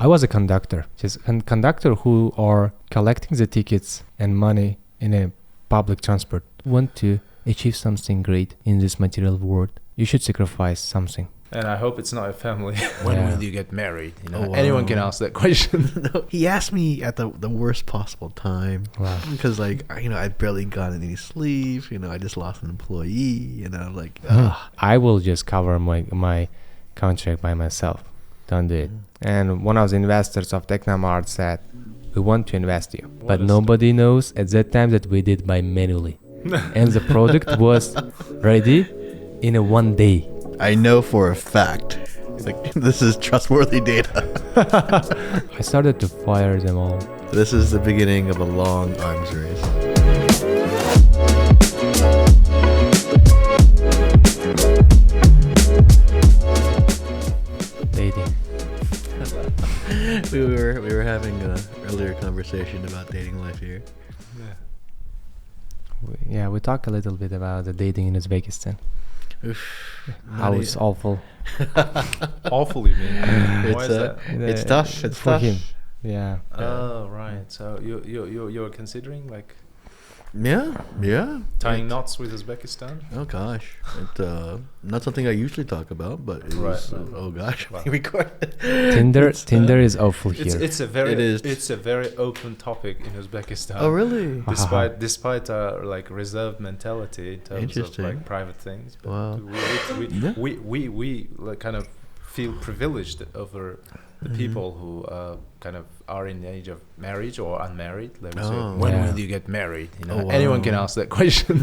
I was a conductor, just a conductor who are collecting the tickets and money in a public transport. Want to achieve something great in this material world, you should sacrifice something. And I hope it's not a family. When will you get married? You know, Oh, wow. Anyone can ask that question. No, he asked me at the worst possible time. Wow. Because I'd barely gotten any sleep. I just lost an employee. I will just cover my contract by myself. Don't do it. And one of the investors of Technomart said, we want to invest you. But nobody knows at that time that we did by manually. And the product was ready in a 1 day. I know for a fact. This is trustworthy data. I started to fire them all. This is the beginning of a long arms race. Dating. we were having an earlier conversation about dating life here. We talk a little bit about the dating in Uzbekistan. Oof, How it's awful. Awful, you mean? Why is that? It's tough. It's for tough. him. Yeah. Oh, right. So you're considering like Yeah. tying knots with Uzbekistan? Oh gosh, not something I usually talk about, but it was. Oh gosh, Wow. we recorded. Tinder is awful here. It's a very open topic in Uzbekistan. Oh really? Despite our like reserved mentality in terms of like private things, but Wow. we like kind of feel privileged over the people who kind of are in the age of marriage or unmarried. Let me say, when will you get married? Anyone can ask that question.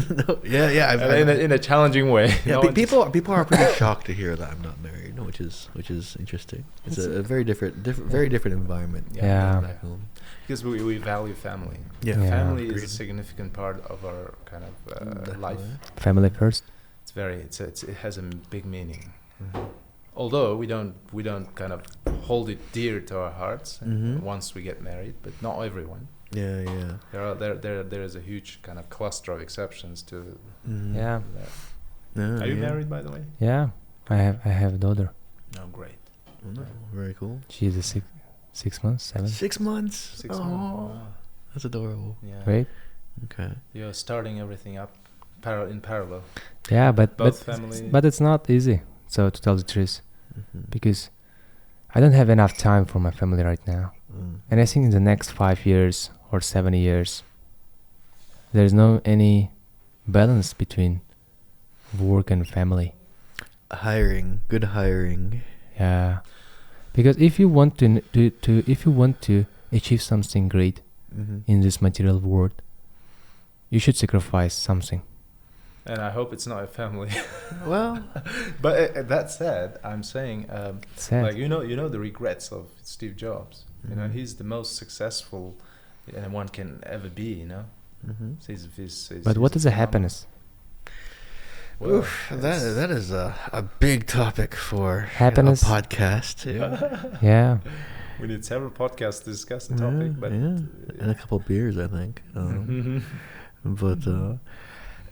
In a challenging way. Yeah, people are pretty shocked to hear that I'm not married, which is interesting. It's a very different environment. Yeah. Back home. Because we value family. Yeah. Family is a significant part of our kind of life. Family first. It has a big meaning. Although we don't kind of hold it dear to our hearts once we get married, but not everyone. Yeah. There is a huge kind of cluster of exceptions to Yeah. that. Are you married, by the way? Yeah. I have a daughter. Oh, great. Oh, very cool. She's a 6 months, 7. 6 months. 6 months. Wow. That's adorable. Yeah. Great. Okay. You're starting everything up in parallel. Yeah, but family. but it's not easy. So to tell the truth, because I don't have enough time for my family right now, and I think in the next 5 years or 7 years, there's no any balance between work and family. Good hiring. Yeah, because if you want to achieve something great in this material world, you should sacrifice something. And I hope it's not a family. Well, but that said, I'm saying, Sad. like you know the regrets of Steve Jobs. He's the most successful anyone can ever be. But what is the happiness? Well, oof, that is a big topic for Happiness. a podcast. Yeah. We need several podcasts to discuss the topic, but and a couple beers, I think. But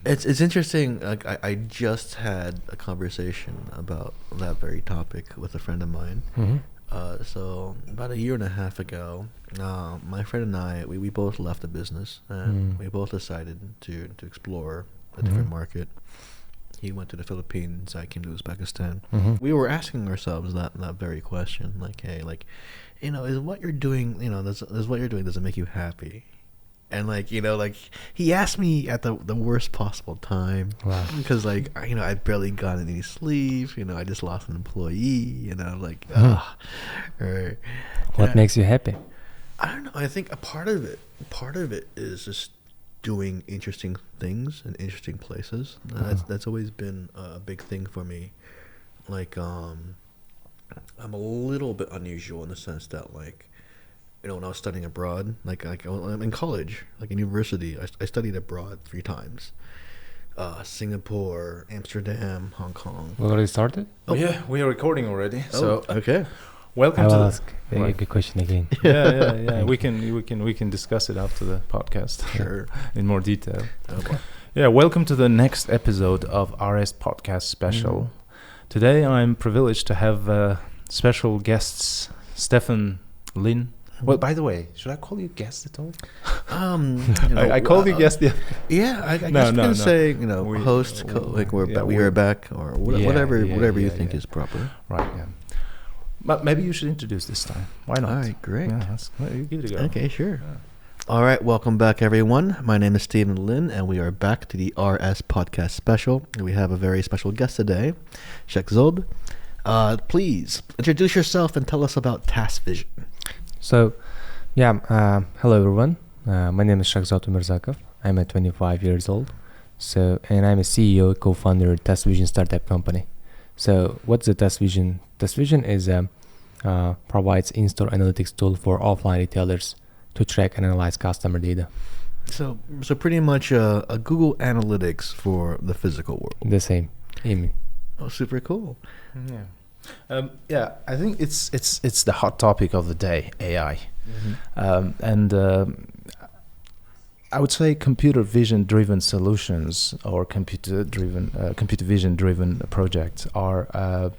it's interesting. Like I just had a conversation about that very topic with a friend of mine. So about a year and a half ago, my friend and I, we both left the business, and we both decided to explore a different market. He went to the Philippines. I came to Uzbekistan. We were asking ourselves that very question, like, hey, like, is what you're doing, does what you're doing, does it make you happy? And like, he asked me at the worst possible time. Wow. Because I'd barely gotten any sleep. I just lost an employee. What makes you happy? I don't know. I think a part of it is just doing interesting things in interesting places. That's always been a big thing for me. Like, I'm a little bit unusual in the sense that, like, when I was studying abroad, like I'm in college, like in university, I studied abroad 3 times. Singapore, Amsterdam, Hong Kong. We already started? Oh yeah, we are recording already. So okay. Welcome I to will ask a good question again. Yeah. we can discuss it after the podcast. Sure. In more detail. Okay. Yeah, welcome to the next episode of RS Podcast Special. Today I'm privileged to have special guests Stefan Lynn. Well, by the way, should I call you guest at all? I called you guest. Yeah, I guess we can say host, we are back, or whatever you think is proper. Right. Yeah. But maybe you should introduce this time. Why not? All right, great. Yeah, give it a go. Okay, sure. Yeah. All right, welcome back, everyone. My name is Stephen Lin, and we are back to the RS podcast special. We have a very special guest today, Shakhzod. Please introduce yourself and tell us about TASS Vision. So, hello everyone. My name is Shakhzod Umirzakov. I'm 25 years old. And I'm a CEO, co-founder of TASS Vision startup company. So, what's the TASS Vision? TASS Vision is provides in-store analytics tool for offline retailers to track and analyze customer data. So pretty much a Google Analytics for the physical world. The same. Amy. Oh, super cool. Yeah. I think it's the hot topic of the day, AI, and I would say computer vision driven solutions or computer vision driven projects are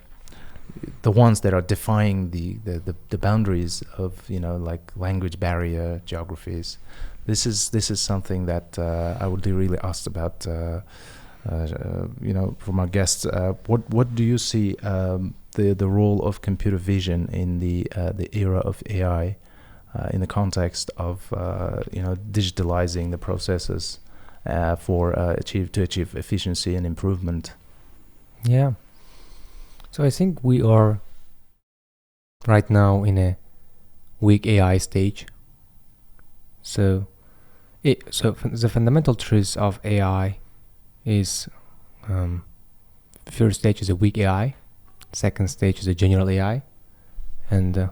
the ones that are defying the boundaries of like language barrier, geographies. This is something that I would be really asked about. From our guests, what do you see the role of computer vision in the era of AI, in the context of digitalizing the processes to achieve efficiency and improvement? Yeah. So I think we are right now in a weak AI stage. So the fundamental truth of AI is first stage is a weak AI, second stage is a general AI, and the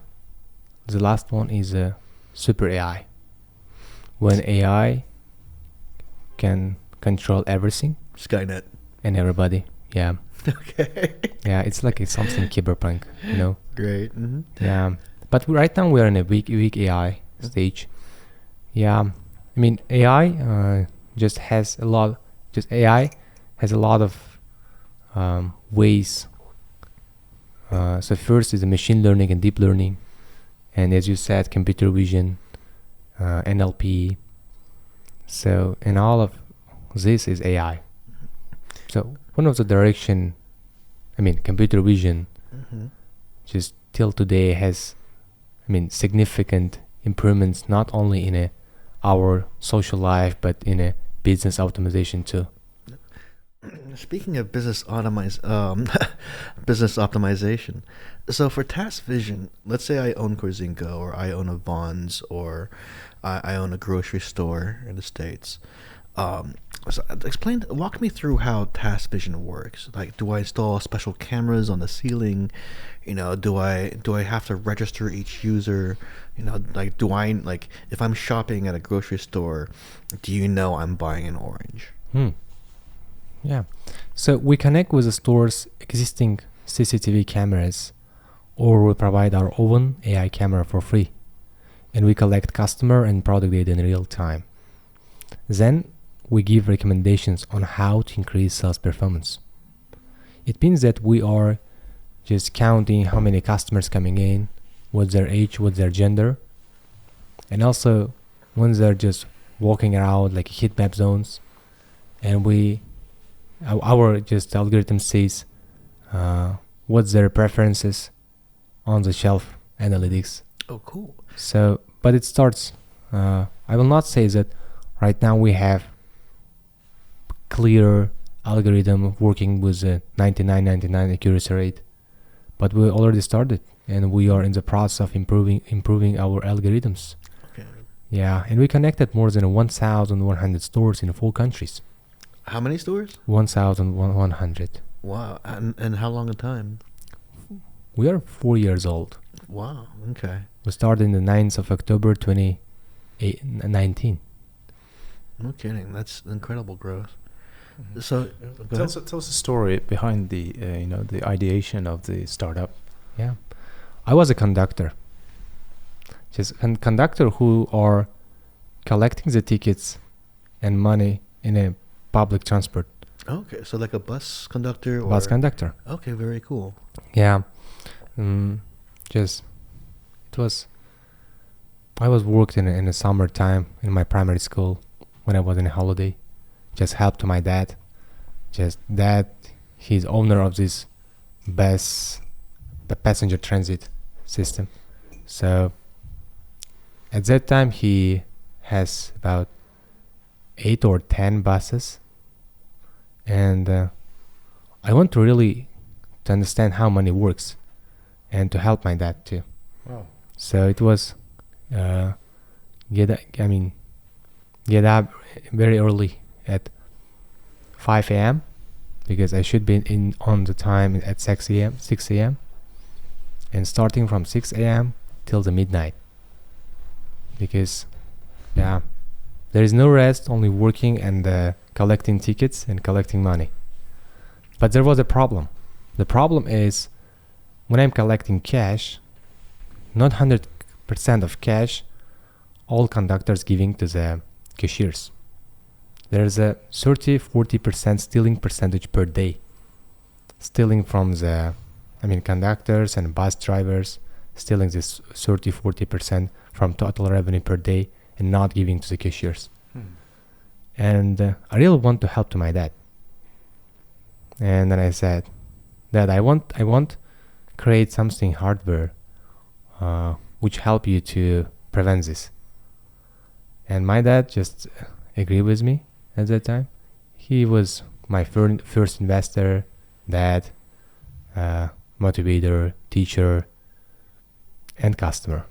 last one is a super AI. When AI can control everything, Skynet and everybody. Yeah. Okay. Yeah, it's like it's something cyberpunk, Great. Mm-hmm. Yeah, but right now we are in a weak AI stage. Yeah, I mean AI AI has a lot of ways. So first is the machine learning and deep learning, and as you said, computer vision, NLP. So, and all of this is AI. So one of the direction, computer vision, just till today has, significant improvements not only in our social life but in a business optimization too. Speaking of business optimization, so for TASS Vision, let's say I own Korzinko, or I own a Vons, or I own a grocery store in the States. So walk me through how TASS Vision works. Like, do I install special cameras on the ceiling? Do I have to register each user? If I'm shopping at a grocery store, do I'm buying an orange? Yeah. So we connect with the store's existing CCTV cameras, or we provide our own AI camera for free, and we collect customer and product data in real time. Then we give recommendations on how to increase sales performance. It means that we are just counting how many customers coming in, what's their age, what's their gender, and also when they're just walking around like heat map zones, and our just algorithm says what's their preferences on the shelf analytics. Oh, cool. So, but it starts, I will not say that right now we have clear algorithm working with a 99.99 accuracy rate, but we already started and we are in the process of improving our algorithms. Okay. Yeah, and we connected more than 1,100 stores in 4 countries. How many stores? 1,100. Wow. And how long a time? We are 4 years old. Wow. Okay. We started in the 9th of October 2019. No kidding. That's incredible growth. So tell us the story behind the the ideation of the startup. Yeah, I was a conductor. Just a conductor who are collecting the tickets and money in a public transport. Okay, so like a bus conductor. Bus conductor. Okay, very cool. Yeah, just it was I was working in the summertime in my primary school when I was on a holiday. Just helped my dad. Just dad, he's owner of this the passenger transit system. So at that time he has about 8 or 10 buses, and I want to really to understand how money works and to help my dad too. Wow. So it was get up very early at 5 a.m. because I should be in on the time at 6 a.m. and starting from 6 a.m. till the midnight, because there is no rest, only working and collecting tickets and collecting money. But there was a problem. The problem is when I'm collecting cash, not 100% of cash, all conductors giving to the cashiers. There's a 30-40% stealing percentage per day. Stealing from the conductors and bus drivers, stealing this 30-40% from total revenue per day and not giving to the cashiers. And I really want to help to my dad. And then I said, Dad, I want create something hardware which help you to prevent this. And my dad just agreed with me at that time. He was my first investor, dad, motivator, teacher, and customer.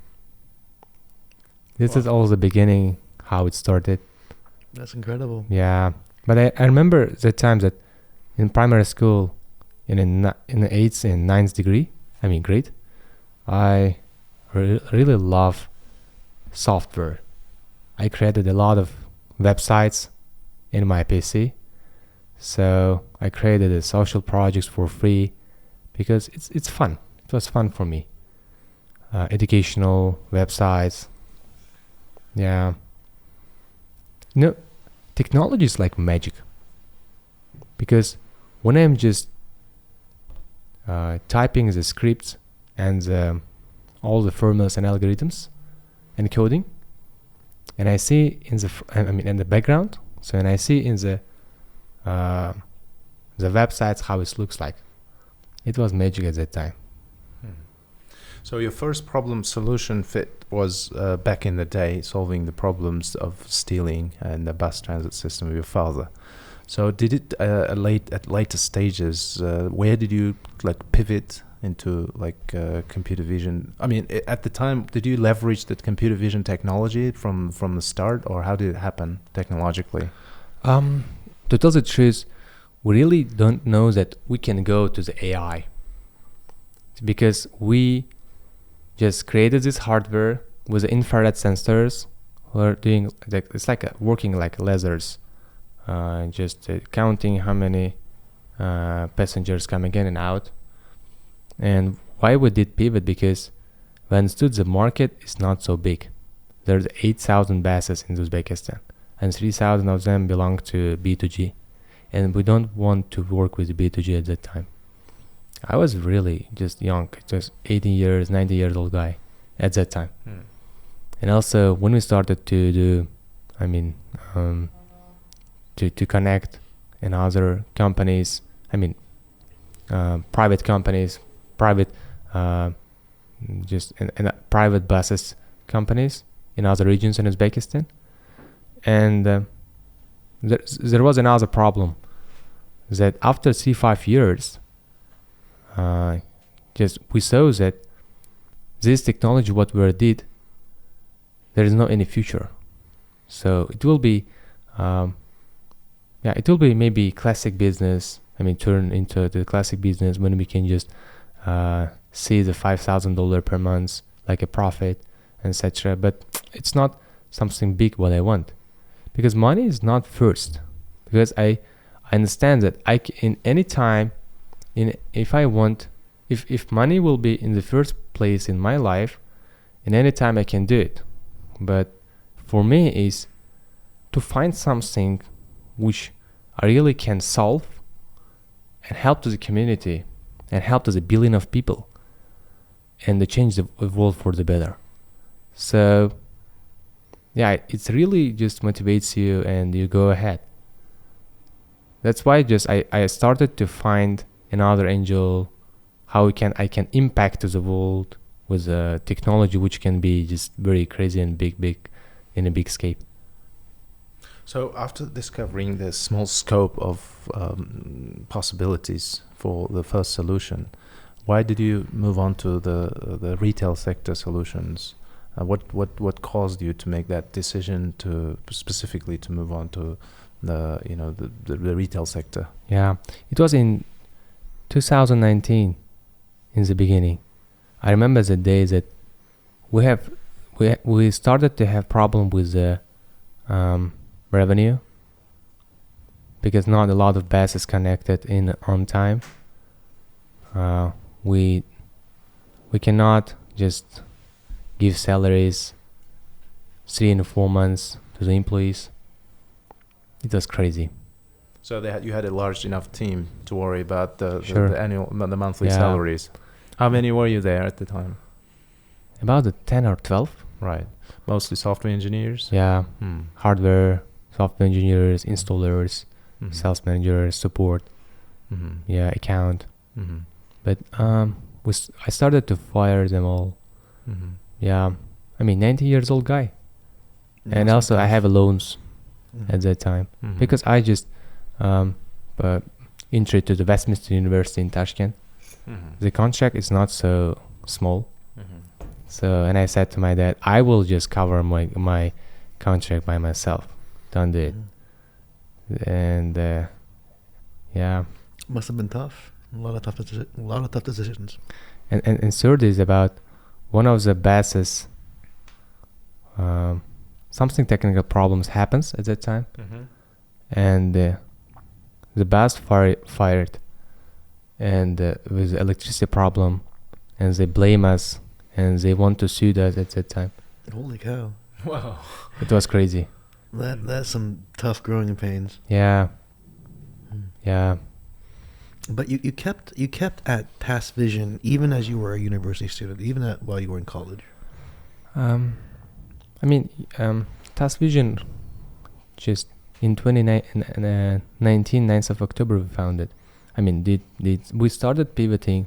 This is all the beginning, how it started. That's incredible. Yeah, but I remember the time that in primary school, in the 8th and 9th grade, I really love software. I created a lot of websites in my PC. So I created a social projects for free because it's fun. It was fun for me. Educational websites. Yeah. Technology is like magic. Because when I'm just typing the scripts and all the formulas and algorithms and coding, and I see in the background, so and I see in the websites how it looks like. It was magic at that time. So your first problem solution fit was back in the day solving the problems of stealing and the bus transit system of your father. So did it at later stages? Where did you pivot into computer vision? At the time, did you leverage that computer vision technology from the start, or how did it happen technologically? To tell the truth, we really don't know that we can go to the AI, because we just created this hardware with the infrared sensors. We're doing it's working like lasers, just counting how many passengers coming in and out. And why we did pivot? Because we understood the market is not so big. There's 8,000 buses in Uzbekistan, and 3,000 of them belong to B2G, and we don't want to work with B2G at that time. I was really just young, just 18 years, 90 years old guy at that time. And also when we started to do, to connect in other companies, private companies, private private buses companies in other regions in Uzbekistan. And there was another problem, that after 3-5 years, we saw that this technology what we did, there is no any future. So it will be maybe classic business. Turn into the classic business when we can just see the $5,000 per month like a profit, etc. But it's not something big what I want, because money is not first. Because I understand that if money will be in the first place in my life, in any time I can do it. But for me is to find something which I really can solve and help to the community and help to the billion of people and to change the world for the better. So it's really just motivates you and you go ahead. That's why I started to find another angel, how I can impact to the world with technology which can be just very crazy and big in a big scale. So after discovering the small scope of possibilities for the first solution, why did you move on to the retail sector solutions? What caused you to make that decision to specifically to move on to the retail sector? Yeah, it was in 2019 in the beginning. I remember the day that we started to have problem with the revenue because not a lot of BAS is connected in on time. We cannot just give salaries 3 and 4 months to the employees. It was crazy. So you had a large enough team to worry about the monthly Yeah. salaries. How many were you there at the time? About 10 or 12. Right. Mostly software engineers? Yeah. Hardware, software engineers, installers, sales managers, support, account. But I started to fire them all. Yeah, I mean 90 years old guy, and also I have loans at that time because I just entered to the Westminster University in Tashkent. The contract is not so small, so and I said to my dad, I will just cover my contract by myself. Don't do it. And yeah, must have been tough. A lot of tough decisions. And third is about one of the BAS's something technical problems happens at that time, and the BAS fired, and with electricity problem, and they blame us, and they want to sue us at that time. Holy cow! Wow, it was crazy. That's some tough growing pains. Yeah. But you kept at TASS vision even as you were a university student, even while you were in college. I mean, TASS vision, just in 2019, 9th of October, we founded. I mean, we started pivoting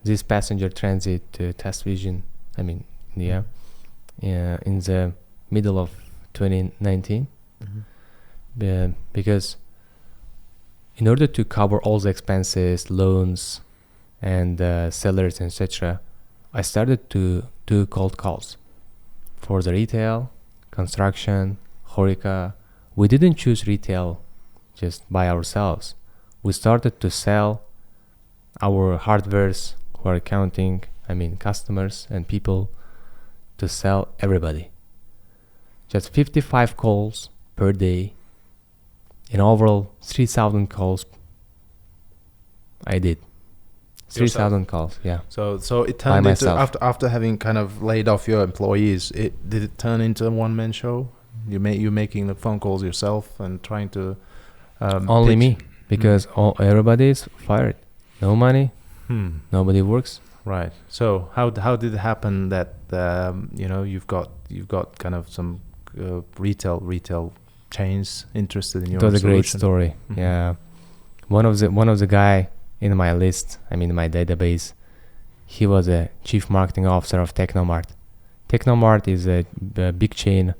this passenger transit to TASS vision. I mean, in the middle of 2019, because in order to cover all the expenses, loans, and sellers, etc., I started to do cold calls for the retail, construction, Horeca. We didn't choose retail just by ourselves. We started to sell our hardwares who are accounting, customers and people, to sell everybody. Just 55 calls per day. In overall, 3,000 calls I did. 3,000 calls, yeah. So it turned into, after having kind of laid off your employees, did it turn into a one-man show? You making the phone calls yourself and trying to only pitch? Me, because everybody is fired. No money, nobody works. Right. So how did it happen that you've got kind of some retail chains interested in your solution? It was a great story. Yeah, one of the guy in my list, my database, he was a chief marketing officer of Technomart. Technomart is a big chain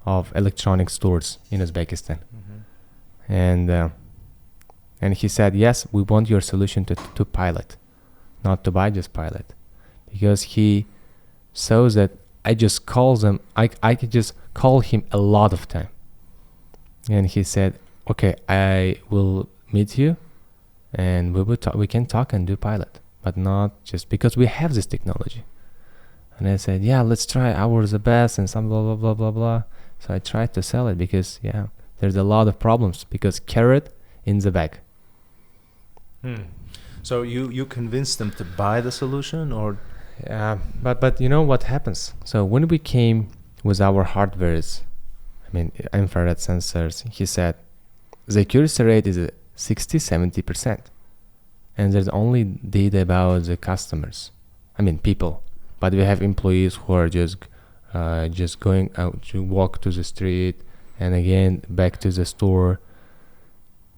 of electronic stores in Uzbekistan, and he said, yes, we want your solution to pilot, not to buy, just pilot, because he saw that I just call them. I could just call him a lot of time. And he said, okay, I will meet you and we can talk and do pilot, but not just because we have this technology. And I said, yeah, let's try ours the best and some blah, blah, blah, blah, blah. So I tried to sell it because, there's a lot of problems because carrot in the bag. So you convinced them to buy the solution or? Yeah, but you know what happens? So when we came with our hardwares, infrared sensors, he said the accuracy rate is 60-70%, and there's only data about the customers, people, but we have employees who are just just going out to walk to the street and again back to the store.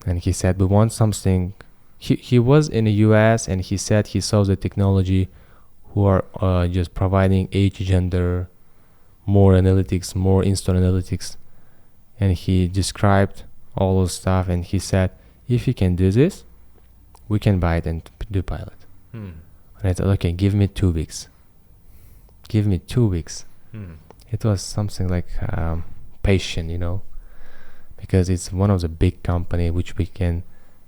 And he said, we want something. He was in the US and he said he saw the technology who are just providing age, gender, more analytics, more in-store analytics. And he described all those stuff and he said, if you can do this, we can buy it and do pilot. And I thought, okay, give me 2 weeks. Give me 2 weeks. It was something like patient, because it's one of the big company which we can,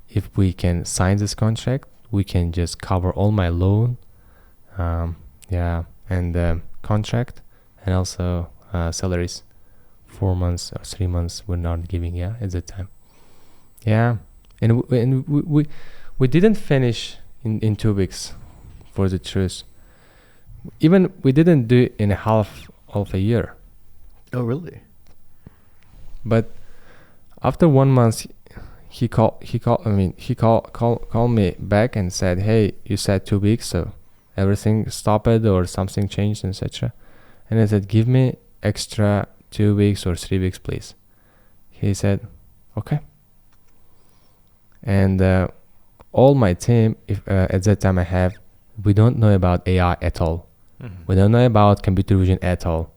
if we can sign this contract, we can just cover all my loan, and contract, and also salaries. 4 months or 3 months we're not giving at the time. And we didn't finish in 2 weeks, for the truth. Even we didn't do it in half of a year. Oh, really? But after 1 month, he called me back and said, "Hey, you said 2 weeks, so everything stopped or something changed, etc." And I said, "Give me extra 2 weeks or 3 weeks, please." He said, "Okay." And all my team, at that time we don't know about AI at all. We don't know about computer vision at all.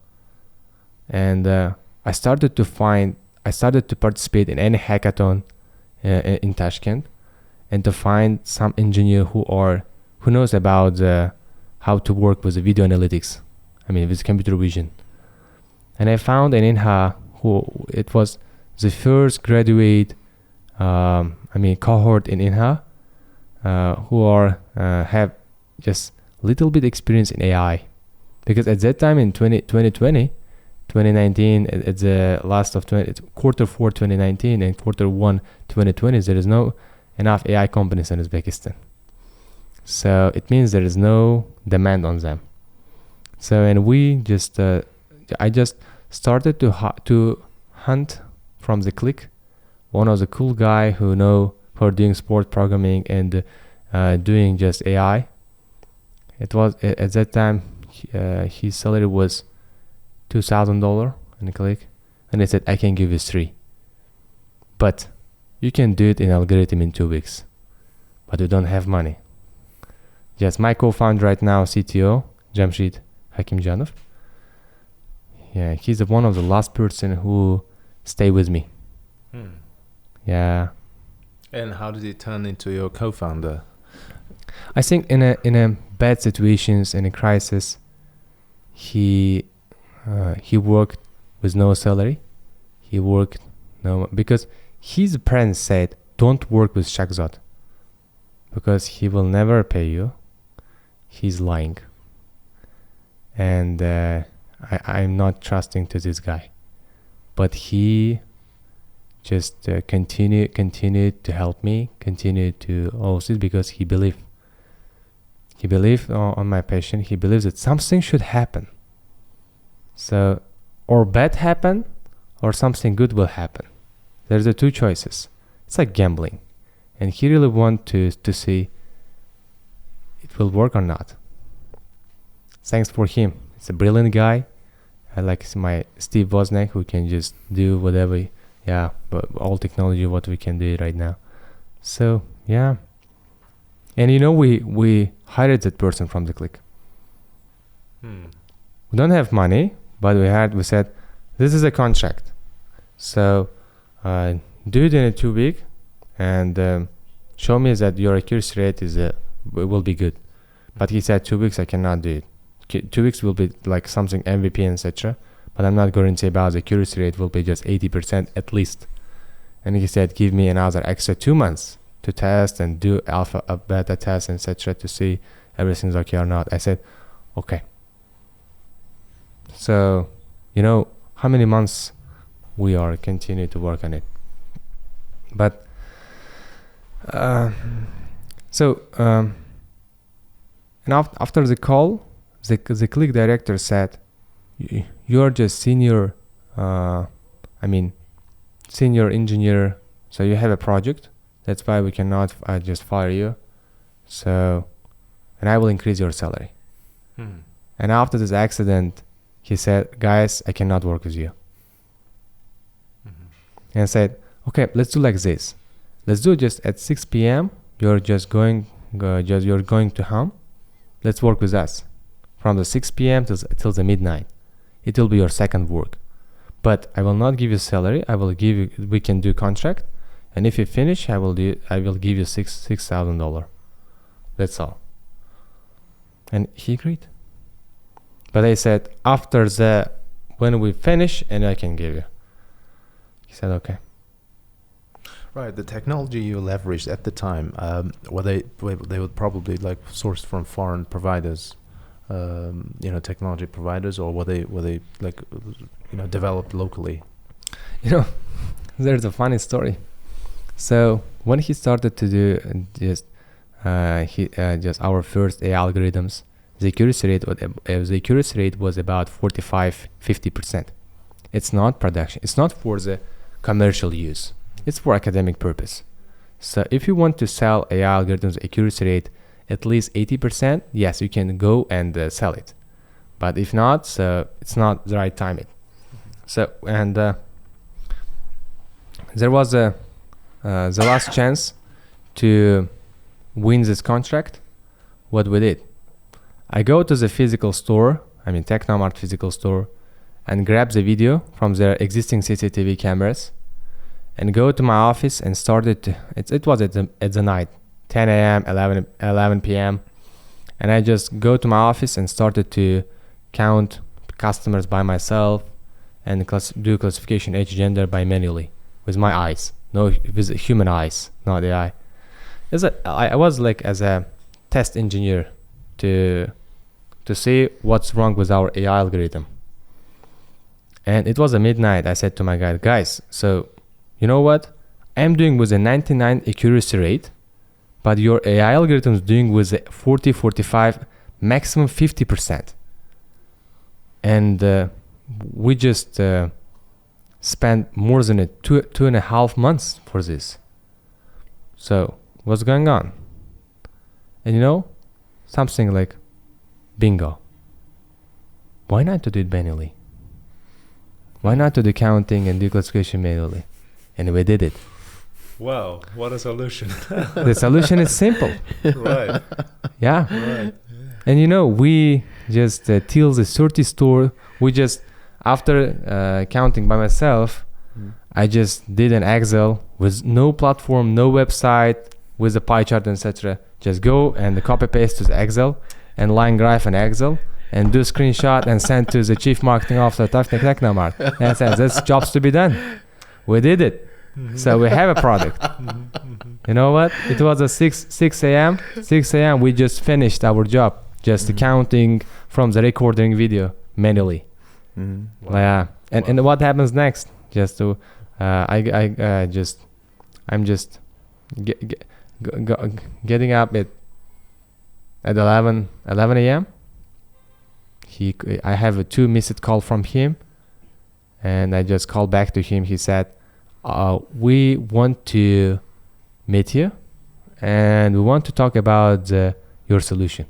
And I started to participate in any hackathon in Tashkent, and to find some engineer who knows about how to work with the video analytics, with computer vision. And I found an INHA it was the first graduate cohort in INHA who have just little bit experience in AI, because at that time in 2019, at the last of quarter 4 2019 and quarter 1 2020, there is no enough AI companies in Uzbekistan. So it means there is no demand on them. So, and we just I just started to hunt from the click one of the cool guy who are doing sport programming and doing just AI. It was at that time his salary was $2,000 in a click, and I said, I can give you 3, but you can do it in algorithm in 2 weeks, but we don't have money. Yes, my co-founder right now, CTO Jamshid Hakimjanov. Yeah, he's one of the last person who stay with me. Yeah. And how did it turn into your co-founder? I think in a bad situations, in a crisis, he worked with no salary. He worked because his parents said, don't work with Shakhzod because he will never pay you. He's lying. And I'm not trusting to this guy. But he just continued to help me, continued to also because he believed. He believed on my passion. He believes that something should happen. So, or bad happen, or something good will happen. There's the 2 choices. It's like gambling. And he really wants to see it will work or not. Thanks for him. It's a brilliant guy. I like my Steve Wozniak, who can just do whatever, but all technology, what we can do right now. So, yeah. And we hired that person from the click. We don't have money, but we said, this is a contract. So, do it in a 2 week and show me that your accuracy rate will be good. But he said 2 weeks I cannot do it. 2 weeks will be like something MVP and etc. But I'm not guarantee about the accuracy rate will be just 80% at least. And he said, give me another extra 2 months to test and do alpha, beta test, etc. to see everything's okay or not. I said, okay. So, how many months we are continue to work on it. But, and after the call, the click director said, you're just senior engineer, so you have a project. That's why we cannot just fire you. So, and I will increase your salary. And after this accident, he said, guys, I cannot work with you. And I said, okay, let's do like this. Let's do just at 6 p.m. You're just going to home. Let's work with us from the 6 p.m. till the midnight. It will be your second work. But I will not give you salary. We can do contract. And if you finish, I will give you $6,000. That's all. And he agreed. But I said, when we finish, and I can give you. He said, okay. Right, the technology you leveraged at the time, they would probably like sourced from foreign providers, technology providers, or were they like, developed locally? There's a funny story. So when he started to do just our first AI algorithms, the accuracy rate was about 45-50%. It's not production. It's not for the commercial use. It's for academic purpose. So if you want to sell AI algorithms accuracy rate at least 80%, yes, you can go and sell it. But if not, so it's not the right timing. So there was the last chance to win this contract. What we did, I go to the physical store, Technomart physical store, and grab the video from their existing CCTV cameras, and go to my office and started. It was at the night, 10 a.m., 11 p.m., and I just go to my office and started to count customers by myself and do classification age gender by manually with my eyes, with human eyes, not AI. I was like as a test engineer to see what's wrong with our AI algorithm. And it was a midnight. I said to my guys, so you know what? I'm doing with a 99 accuracy rate, but your AI algorithm is doing with a 40, 45, maximum 50%. And we just spent more than two and a half months for this. So what's going on? And something like, bingo. Why not to do it manually? Why not to do counting and do classification manually? And we did it. Wow, what a solution. The solution is simple. Right. Yeah. Right. And we just till the 30 store, we just, after counting by myself, I just did an Excel with no platform, no website, with a pie chart, etc. Just go and copy paste to the Excel and line graph an Excel and do a screenshot and send to the chief marketing officer of Technomart. And said, "There's jobs to be done." We did it. So we have a product. You know what? It was a 6 a.m. 6 a.m. We just finished our job, just counting from the recording video manually. Wow. Yeah. And what happens next? Just to I'm just getting up at 11 a.m. I have a 2 missed call from him, and I just called back to him. He said, we want to meet you, and we want to talk about your solution.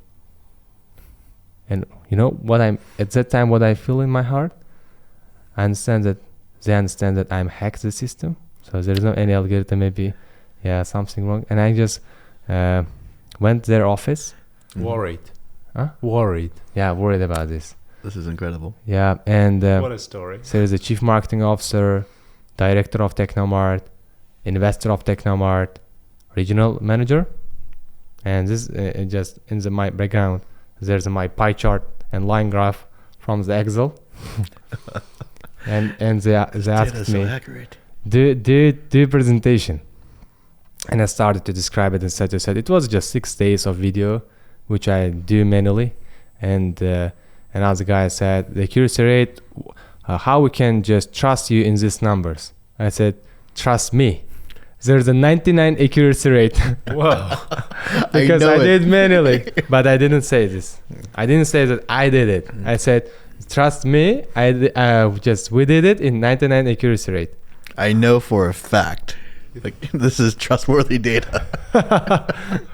And you know what at that time, what I feel in my heart? I understand that they understand that I'm hacked the system, so there is no any algorithm, maybe something wrong. And I just went to their office. Worried. Huh? Worried. Yeah, worried about this. This is incredible. Yeah, and what a story. So there's a chief marketing officer, director of Technomart, investor of Technomart, regional manager, and this just in my background. There's my pie chart and line graph from the Excel, and they asked me, do presentation, and I started to describe it and said it was just 6 days of video, which I do manually, and other guy said the accuracy rate, how we can just trust you in these numbers. I said, trust me. There's a 99 accuracy rate. Wow. Because I did manually, but I didn't say this. I didn't say that I did it. I said, trust me. We did it in 99 accuracy rate. I know for a fact, this is trustworthy data.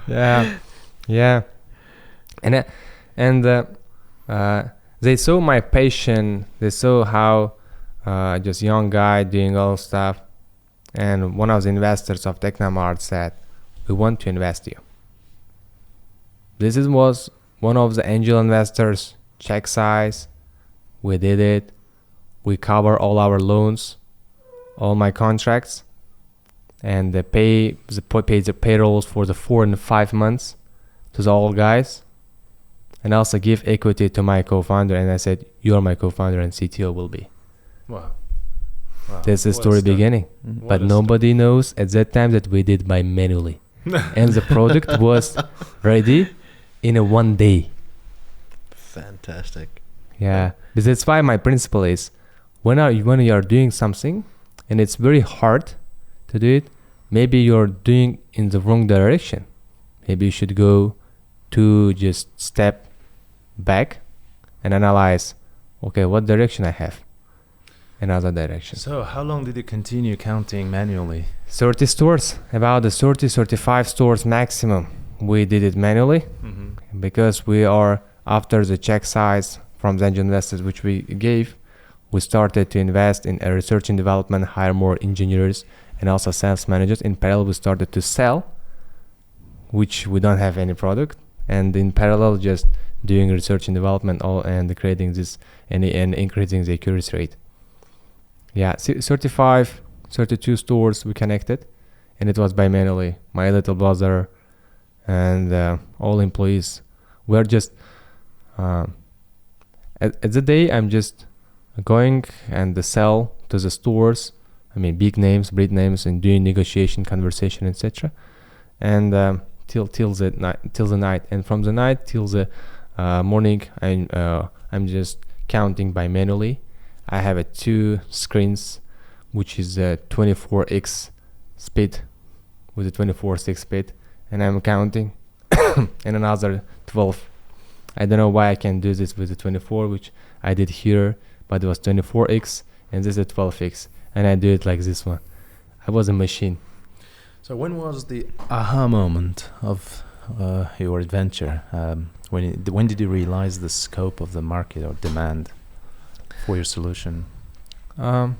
Yeah. And they saw my passion. They saw how just young guy doing all stuff. And one of the investors of Technomart said, we want to invest you. Was one of the angel investors, check size. We did it. We cover all our loans, all my contracts, and they pay the payrolls for the 4 and 5 months to the old guys, and also give equity to my co-founder. And I said, you are my co-founder and CTO will be. Wow. This is the story beginning. But nobody knows at that time that we did by manually. And the product was ready in a 1 day. Fantastic. Yeah, because that's why my principle is when you are doing something and it's very hard to do it, maybe you're doing in the wrong direction. Maybe you should go to just step back and analyze, okay, what direction I have, another direction. So how long did you continue counting manually? 30 stores, about the 35 stores maximum. We did it manually because we are, after the check size from the angel investors which we gave, we started to invest in research and development, hire more engineers and also sales managers. In parallel, we started to sell, which we don't have any product, and in parallel just doing research and development and creating this and increasing the accuracy rate. Yeah, 32 stores we connected, and it was by manually. My little brother and all employees were just at the day I'm just going and sell to the stores, I mean big names, breed names, and doing negotiation, conversation, etc. And till the night, and from the night till the morning, I'm just counting by manually. I have 2 screens, which is a 24x speed with a 24/6 speed, and I'm counting, and another 12. I don't know why I can do this with the 24, which I did here, but it was 24x, and this is 12x, and I do it like this one. I was a machine. So when was the aha moment of your adventure? When did you realize the scope of the market or demand for your solution? I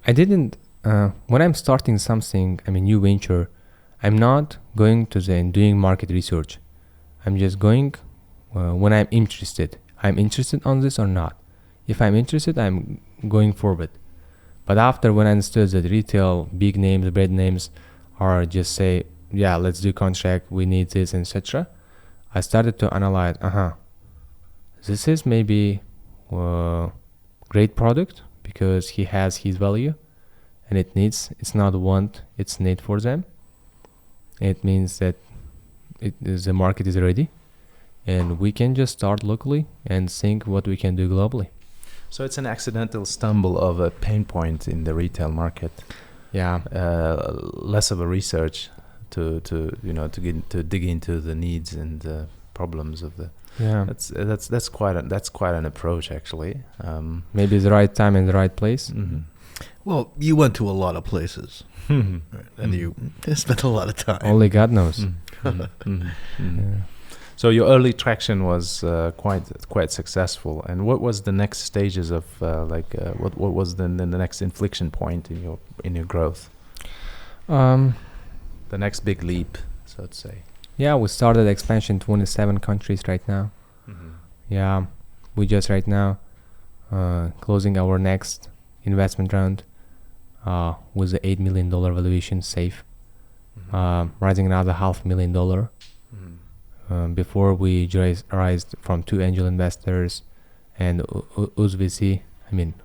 didn't. When I'm starting something, I mean new venture, I'm not going to doing market research. I'm just going when I'm interested. I'm interested on this or not. If I'm interested, I'm going forward. But after when I understood that retail, big names, brand names, are just say, yeah, let's do contract, we need this, etc. I started to analyze, this is maybe great product because he has his value, and it's not a want, it's need for them. It means that the market is ready, and we can just start locally and think what we can do globally. So it's an accidental stumble of a pain point in the retail market. Yeah. Less of a research to dig into the needs and the problems of the. Yeah. That's quite an approach actually. Maybe the right time and the right place. Mm-hmm. Well, you went to a lot of places, right? And you spent a lot of time. Only God knows. Yeah. So your early traction was quite successful. And what was the next stages of what was the next inflection point in your growth? The next big leap, so to say. Yeah, we started expansion 27 countries right now. Yeah, we just right now closing our next investment round with the $8 million valuation safe, rising another $500,000. Before we raised from 2 angel investors and UZVC,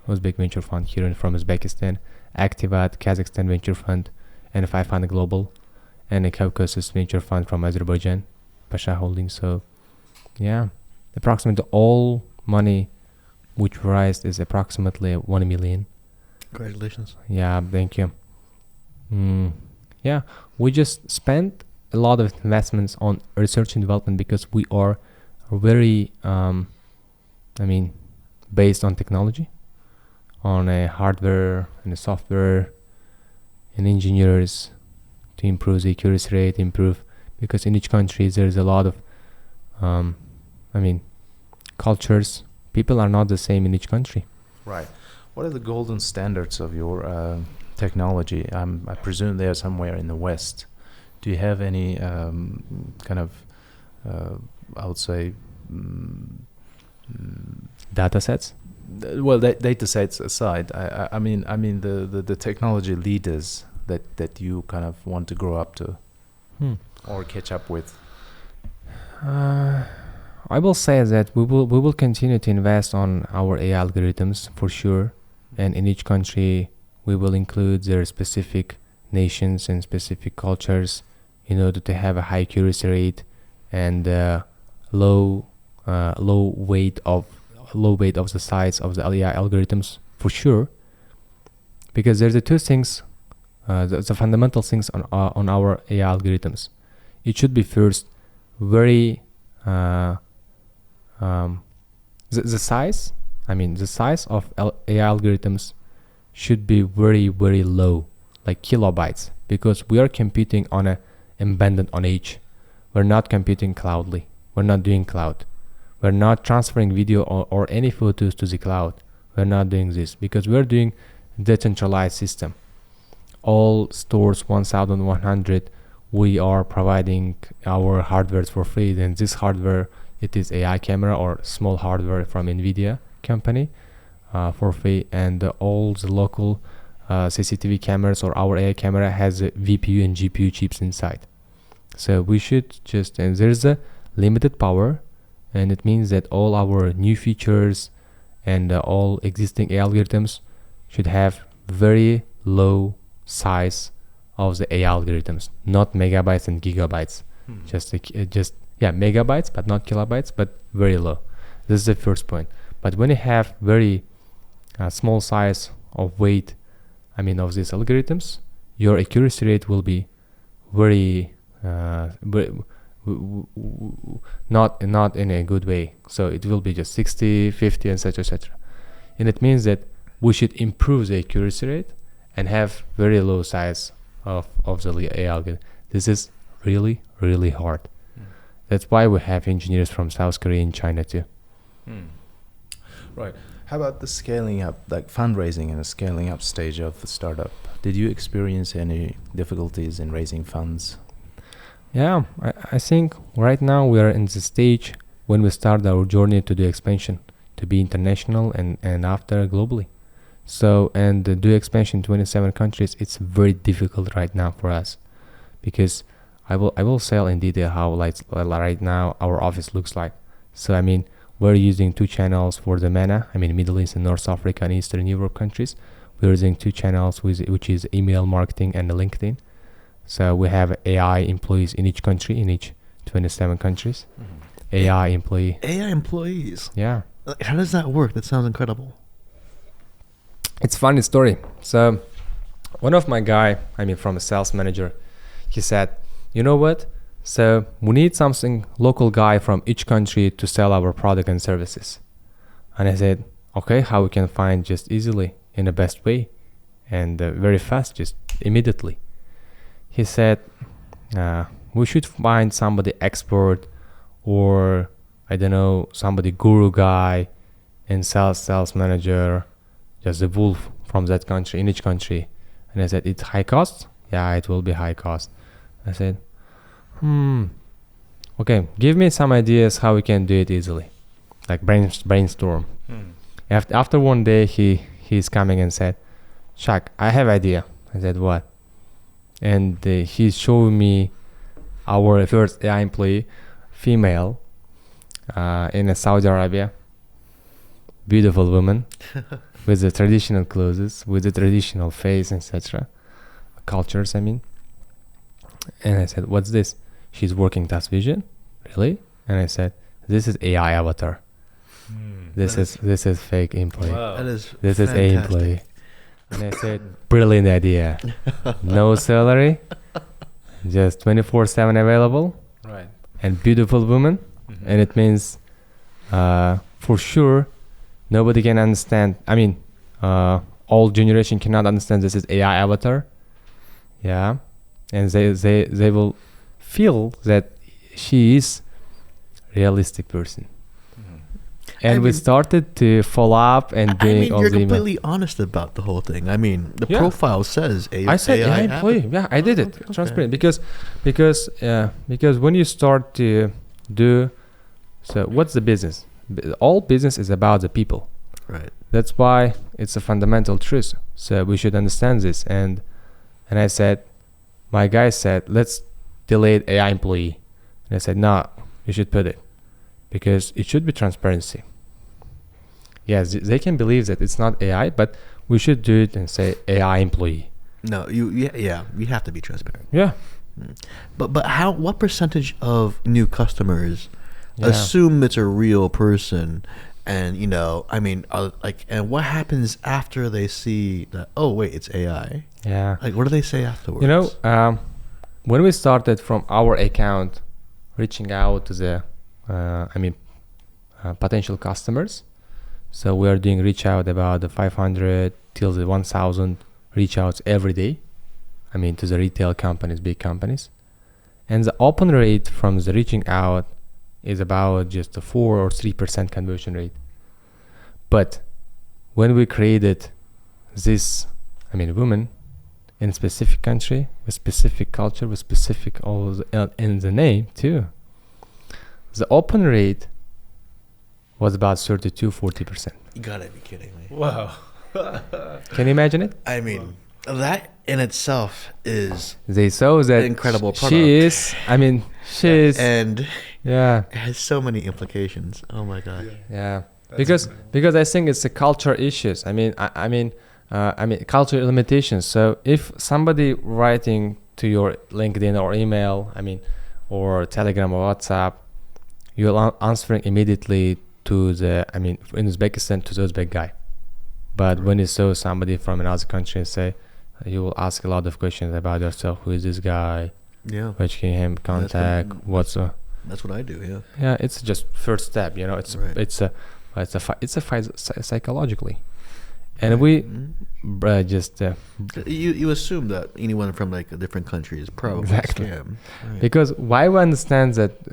Uzbek Venture Fund here from Uzbekistan, Activat, Kazakhstan Venture Fund, and 500 Global, and a Caucasus Venture Fund from Azerbaijan, Pasha Holding. So, yeah, approximately all money which we raised is approximately 1 million. Congratulations. Yeah, thank you. Yeah, we just spent a lot of investments on research and development because we are very, based on technology, on a hardware and a software and engineers to improve the accuracy rate, because in each country there's a lot of, cultures. People are not the same in each country. Right. What are the golden standards of your technology? I presume they are somewhere in the West. Do you have any kind of, I would say, Data sets? Well, data sets aside, I mean the technology leaders that you kind of want to grow up to or catch up with. I will say that we will continue to invest on our AI algorithms for sure, and in each country we will include their specific nations and specific cultures in order to have a high accuracy rate and low weight of the size of the AI algorithms for sure, because there's the two things, the fundamental things on our AI algorithms. It should be first very the size of AI algorithms should be very, very low, like kilobytes, because we are computing on a embedded on edge. We're not computing cloudly. We're not doing cloud. We're not transferring video or any photos to the cloud. We're not doing this because we're doing decentralized system. All stores 1100, we are providing our hardware for free. And this hardware, it is AI camera or small hardware from NVIDIA company for free. And all the local CCTV cameras or our AI camera has a VPU and GPU chips inside. So we should just, and there's a limited power, and it means that all our new features and all existing AI algorithms should have very low size of the AI algorithms, not megabytes and gigabytes. Just megabytes, but not kilobytes, but very low. This is the first point. But when you have very small size of weight, of these algorithms, your accuracy rate will be very not in a good way. So it will be just 60, 50, and etc. And it means that we should improve the accuracy rate and have very low size of the AI algorithm. This is really, really hard. That's why we have engineers from South Korea and China too. Right. How about the scaling up, like fundraising and the scaling up stage of the startup? Did you experience any difficulties in raising funds? Yeah, I think right now we are in the stage when we start our journey to do expansion, to be international and after globally. So, and do expansion in 27 countries, it's very difficult right now for us, because I will sell in detail how right now our office looks like. So we're using 2 channels for the MENA, Middle East and North Africa and Eastern Europe countries. We're using 2 channels which is email marketing and LinkedIn. So we have AI employees in each country, in each 27 countries. AI employees. Yeah. How does that work? That sounds incredible. It's a funny story. So one of my guy, from a sales manager, he said, you know what? So we need something local guy from each country to sell our product and services. And I said, okay, how we can find just easily in the best way and very fast, just immediately. He said, we should find somebody expert or somebody guru guy and sales manager, just a wolf from that country, in each country. And I said, it's high cost? Yeah, it will be high cost. I said, okay, give me some ideas how we can do it easily, like brainstorm. After one day, he's coming and said, Shak, I have idea. I said, what? And he's showing me our first AI employee, female, in Saudi Arabia, beautiful woman, with the traditional clothes, with the traditional face, etc. Cultures, And I said, what's this? She's working TASS Vision? Really? And I said, this is AI avatar. This is fake employee. Wow. This is AI employee. And I said, brilliant idea. No salary, just 24/7 available. Right. And beautiful woman. And it means for sure nobody can understand. Old generation cannot understand this is AI avatar. Yeah. And they will feel that she is realistic person. And we started to follow up and doing all the you're completely honest about the whole thing. I mean, the profile says I said AI employee. Yeah, I did it. Transparent. Because when you start to do, so what's the business? All business is about the people. Right. That's why it's a fundamental truth. So we should understand this. And I said, my guy said, let's delete AI employee. And I said, no, you should put it because it should be transparency. Yes, they can believe that it's not AI, but we should do it and say AI employee. No, you have to be transparent. Yeah. But what percentage of new customers assume it's a real person? And and what happens after they see that? Oh wait, it's AI. Yeah. Like, what do they say afterwards? When we started from our account, reaching out to the, potential customers. So we are doing reach out about the 500 till the 1,000 reach outs every day. To the retail companies, big companies, and the open rate from the reaching out is about just a 4 or 3% conversion rate. But when we created this, women in a specific country with specific culture, with specific in the name too, the open rate was about 32-40%. You gotta be kidding me! Wow. Can you imagine it? That in itself is they saw that incredible product. And it has so many implications. Oh my god. Yeah. Because I think it's a culture issues. Culture limitations. So if somebody writing to your LinkedIn or email, or Telegram or WhatsApp, you're answering immediately to the, in Uzbekistan, to the Uzbek guy. But when you saw somebody from another country, say, you will ask a lot of questions about yourself. Who is this guy? Yeah. Which can him contact? That's what I do. Yeah. Yeah, it's just first step. It's a fight psychologically, and we just you assume that anyone from like a different country is probably a scam. Right. Because why we understand that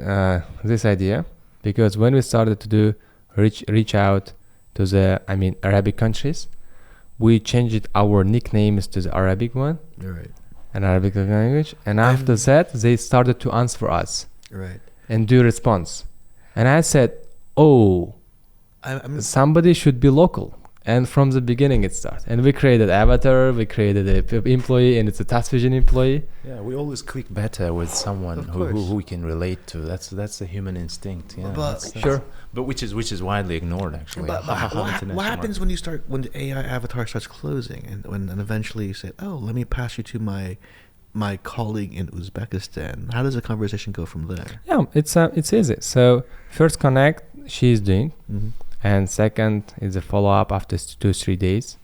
this idea? Because when we started to do reach out to the Arabic countries, we changed our nicknames to the Arabic one, right? An Arabic language, and after that they started to answer us, right, and do response. And I said, oh, somebody should be local. And from the beginning it starts. And we created avatar, we created a employee, and it's a TASS Vision employee. Yeah, we always click better with someone who we can relate to. That's the human instinct. Yeah, but which is widely ignored actually. But what happens when the AI avatar starts closing, and eventually you say, oh, let me pass you to my colleague in Uzbekistan? How does the conversation go from there? Yeah, it's easy. So first connect, she's doing. Mm-hmm. And second is a follow-up after 2-3 days.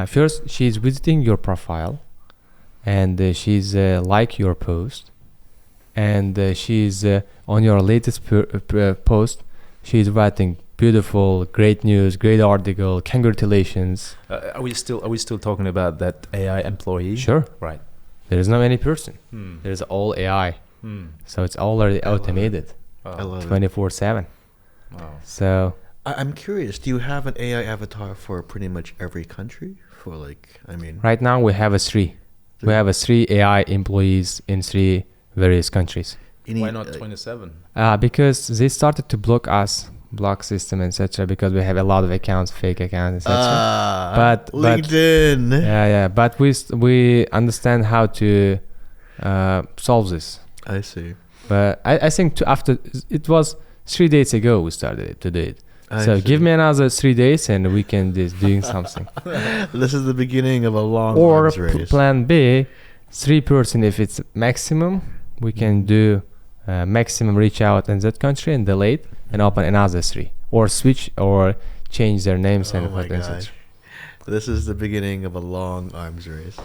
First, she's visiting your profile, and she's like your post, and she's on your latest post. She's writing beautiful, great news, great article, congratulations. Are we still talking about that AI employee? Sure. Right. There is no any person. There's all AI. So it's already automated. 24/7. Wow. So. I'm curious, do you have an AI avatar for pretty much every country? Right now we have 3. We have 3 AI employees in 3 various countries. Why not 27? Because they started to block system, etc. Because we have a lot of accounts, fake accounts, etc. But LinkedIn. Yeah. But we understand how to solve this. I see. But I think after it was 3 days ago we started to do it. So give me another 3 days and we can just doing something. This is the beginning of a long arms race. Plan B, 3 person if it's maximum, we can do maximum reach out in that country and delay it and open another 3. Or switch or change their names and etc. This is the beginning of a long arms race.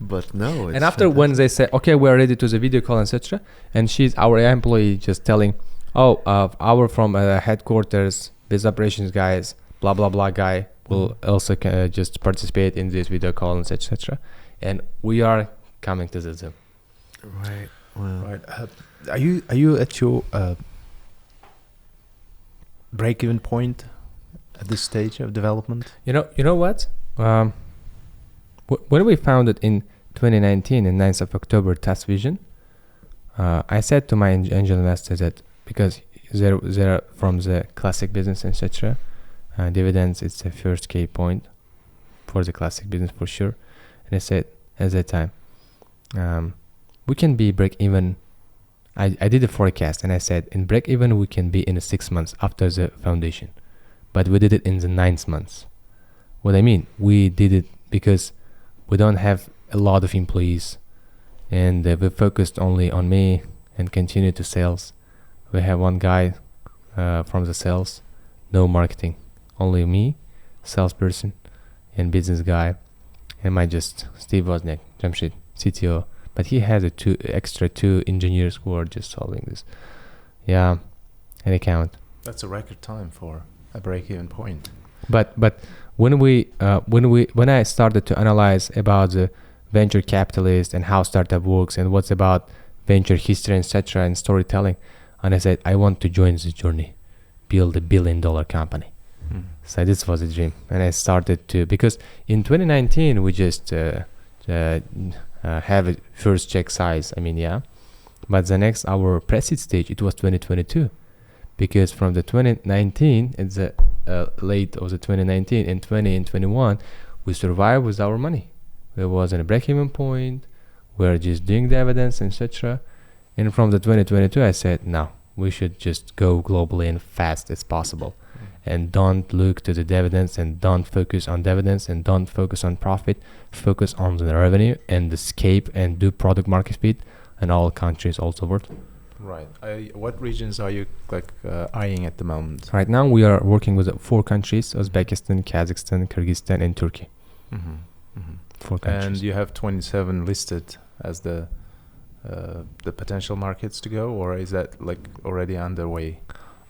But no, it's and after fantastic. When they say, okay, we're ready to the video call, etc. And she's our employee just telling, our from headquarters, business operations guys, blah blah blah guy will also just participate in this video call, etc. And we are coming to the Zoom. Right. Wow. Right. Are you at your break-even point at this stage of development? You know what? When we founded in 2019, in 9th of October, TASS Vision, I said to my angel investors that because they're from the classic business, etc., dividends, it's the first key point for the classic business for sure. And I said at that time, we can be break even. I did a forecast and I said in break even we can be in 6 months after the foundation, but we did it in the 9th month. What I mean, we did it because we don't have a lot of employees, and we focused only on me and continue to sales. We have one guy from the sales, no marketing, only me, salesperson, and business guy, and Steve Wozniak, Jamshid, CTO. But he has two engineers who are just solving this. Yeah, an account. That's a record time for a break-even point. But when I started to analyze about the venture capitalist and how startup works and what's about venture history, etc., and storytelling, and I said I want to join this journey, build $1 billion company. So this was a dream, and I started to, because in 2019 we just have a first check size. But the next our pre-seed stage it was 2022, because from the 2019 it's the late of the 2019 and 20 and 21 we survived with our money. We was in a break-even point. We're just doing the evidence, etc. And from the 2022 I said no, we should just go globally and fast as possible. And don't look to the dividends, and don't focus on dividends, and don't focus on profit. Focus on the revenue and the escape and do product market fit in all countries also world. Right. What regions are you eyeing at the moment? Right now we are working with 4 countries: Uzbekistan, Kazakhstan, Kyrgyzstan, and Turkey. 4 countries. And you have 27 listed as the potential markets to go, or is that already underway?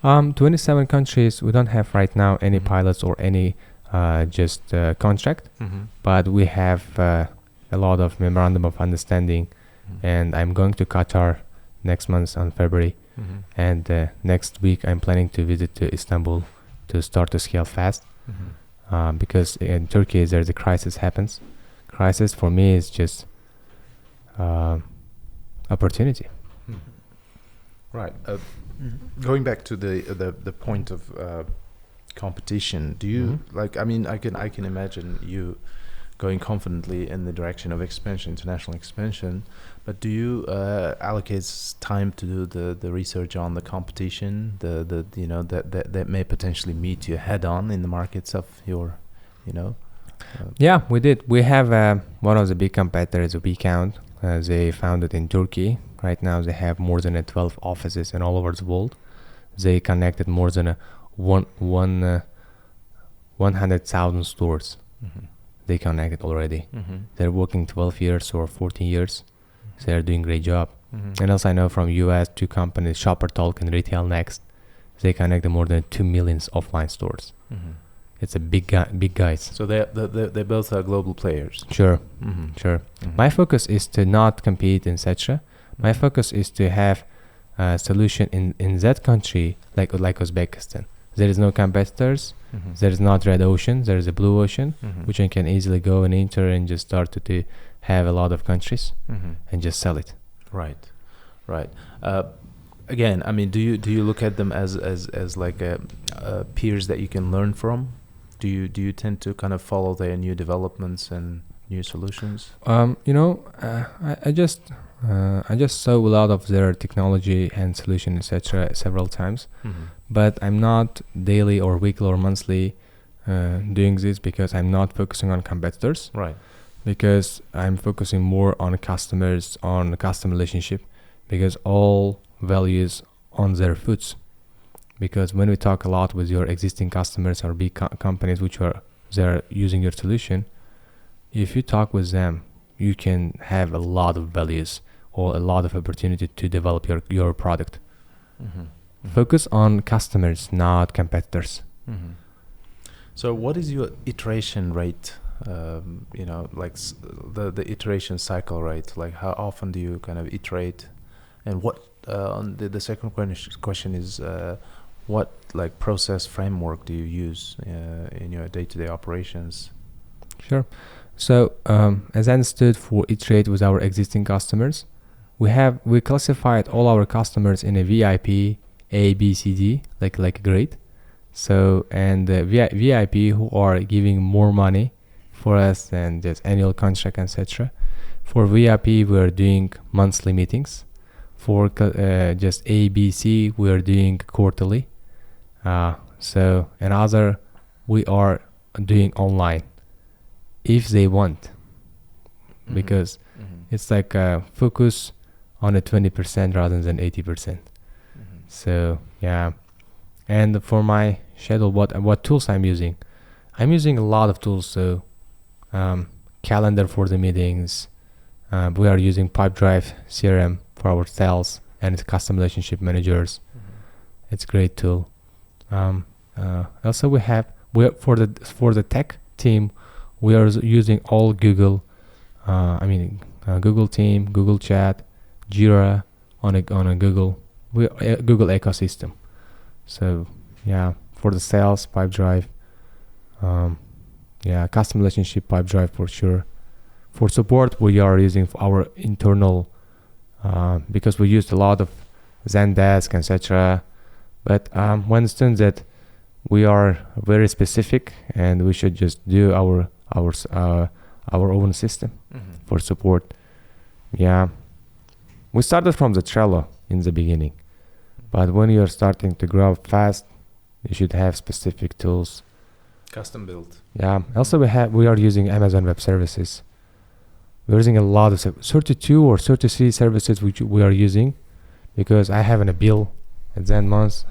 27 countries. We don't have right now any pilots or any contract, but we have a lot of memorandum of understanding, and I'm going to Qatar next month on February, and next week I'm planning to visit to Istanbul to start to scale fast, because in Turkey there's a crisis happens. Crisis for me is just opportunity. Right. Going back to the point of competition, do you I can imagine you going confidently in the direction of expansion, international expansion, but do you allocate time to do the research on the competition, that may potentially meet you head on in the markets of your, Yeah, we did. We have one of the big competitors, WeCount. They founded in Turkey. Right now they have more than 12 offices in all over the world. They connected more than 100,000 stores. They connected already. They're working 12 years or 14 years. They're doing great job. And also I know from US 2 companies, Shopper Talk and Retail Next, they connected more than 2 million offline stores. It's a big guys. So they both are global players. Sure. My focus is to not compete, etc. My focus is to have a solution in that country, like Uzbekistan. There is no competitors. There is not red ocean. There is a blue ocean, which I can easily go and enter and just start to have a lot of countries and just sell it. Right. Again, do you look at them as like peers that you can learn from? Do you tend to kind of follow their new developments and new solutions? I just saw a lot of their technology and solution, etc. several times, but I'm not daily or weekly or monthly doing this, because I'm not focusing on competitors. Right. Because I'm focusing more on customers, on customer relationship, because all values on their foods. Because when we talk a lot with your existing customers or big companies which they're using your solution, if you talk with them, you can have a lot of values or a lot of opportunity to develop your product. Focus on customers, not competitors. So what is your iteration rate? The iteration cycle rate, like how often do you kind of iterate, and what the second question is what like process framework do you use in your day-to-day operations? Sure. So as I understood, for iterate with our existing customers, we classified all our customers in a VIP, A, B, C, D, like a grade. So and the VIP who are giving more money for us than just annual contract, etc. For VIP, we are doing monthly meetings. For just A, B, C, we are doing quarterly. So another, we are doing online if they want, because it's like focus on a 20% rather than 80%. So yeah, and for my schedule, what tools I'm using a lot of tools. So calendar for the meetings. We are using Pipedrive CRM for our sales and custom relationship managers. It's a great tool. Also we for the tech team, we are using all Google. Google Team, Google Chat, Jira on a Google ecosystem. So yeah, for the sales, Pipedrive. Custom relationship, Pipedrive for sure. For support, we are using our internal because we used a lot of Zendesk, etc. But we understand that we are very specific, and we should just do our own system for support. Yeah, we started from the Trello in the beginning, but when you're starting to grow fast, you should have specific tools. Custom built. Yeah. Also, we are using Amazon Web Services. We're using a lot of 32 or 33 services which we are using, because I have a bill at the end month.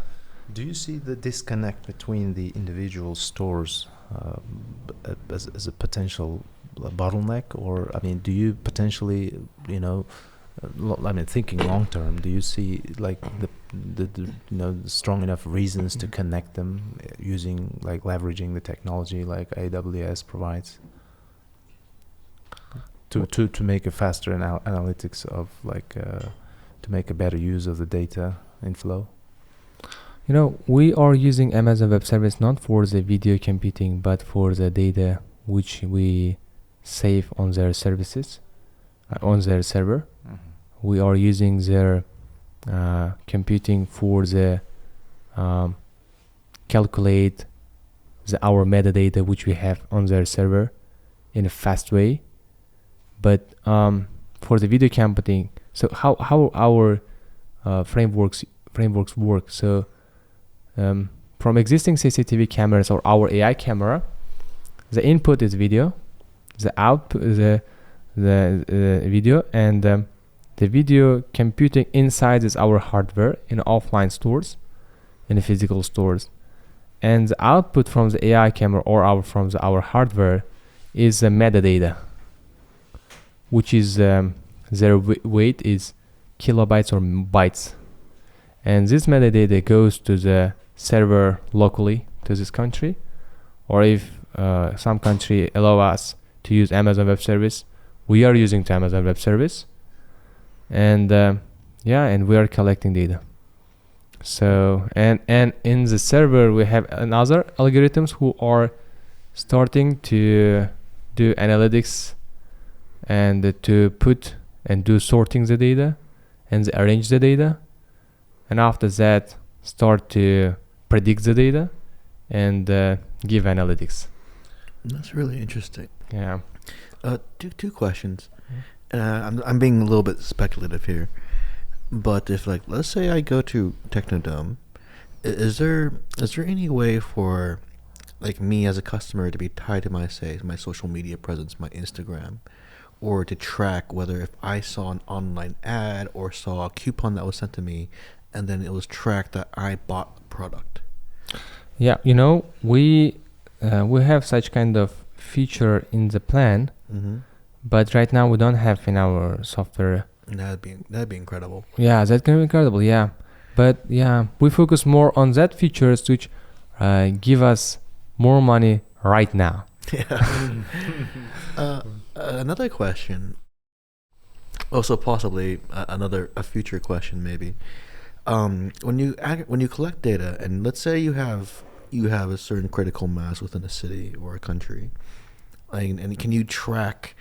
Do you see the disconnect between the individual stores as a potential bottleneck, or do you potentially, thinking long term, do you see like the strong enough reasons to connect them using leveraging the technology like AWS provides to make a faster analytics of to make a better use of the data inflow? We are using Amazon Web Service not for the video computing, but for the data which we save on their services, on their server. We are using their computing for the calculate our metadata which we have on their server in a fast way. But for the video computing, so how our frameworks work. So from existing CCTV cameras or our AI camera, the input is video, the output is the video, and the video computing inside is our hardware in offline stores, in the physical stores, and the output from the AI camera or our hardware is the metadata, which is their weight is kilobytes or bytes, and this metadata goes to the server locally to this country, or if some country allow us to use Amazon Web Service, we are using Amazon Web Service, and and we are collecting data. So and in the server we have another algorithms who are starting to do analytics and to put and do sorting the data and arrange the data, and after that start to predict the data and give analytics. That's really interesting. Yeah. Two questions. I'm being a little bit speculative here, but if let's say I go to Technodome, is there any way for me as a customer to be tied to my social media presence, my Instagram, or to track whether if I saw an online ad or saw a coupon that was sent to me, and then it was tracked that I bought a product? Yeah, we have such kind of feature in the plan, but right now we don't have in our software. That'd be incredible. Yeah, that can be incredible. Yeah, but yeah, we focus more on that features which give us more money right now. Yeah. Another question. Also, possibly a future question maybe. When you collect data, and let's say you have a certain critical mass within a city or a country, and can you track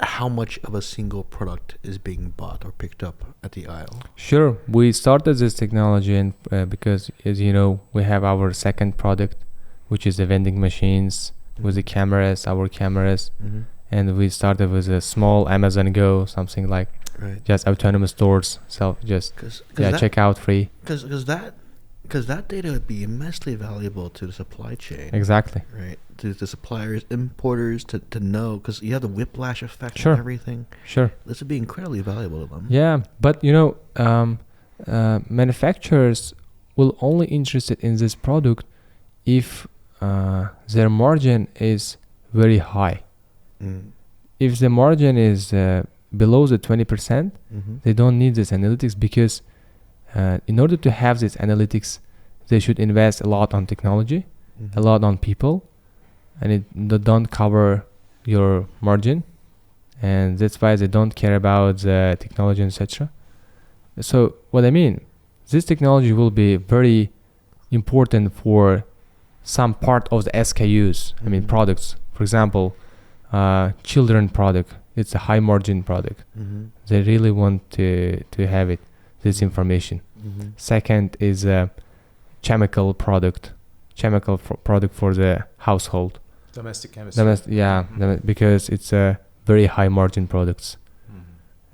how much of a single product is being bought or picked up at the aisle? Sure. We started this technology and because, as you know, we have our second product, which is the vending machines with the cameras, our cameras. Mm-hmm. And we started with a small Amazon Go, something like just autonomous stores, checkout free. Because that data would be immensely valuable to the supply chain. Exactly. Right. To the suppliers, importers, to know, because you have the whiplash effect Sure. and everything. Sure. This would be incredibly valuable to them. Yeah, but manufacturers will only interested in this product if their margin is very high. Mm. If the margin is below the 20%, Mm-hmm. they don't need this analytics because in order to have this analytics, they should invest a lot on technology, Mm-hmm. a lot on people, and they don't cover your margin, and that's why they don't care about the technology, etc. So what I mean, this technology will be very important for some part of the SKUs. I mean, Mhm. products. For example, children product. It's a high margin product. Mm-hmm. They really want to have it, this information. Mm-hmm. Second is a chemical product, product for the household. Domestic chemistry. Because it's a very high margin products. Mhm.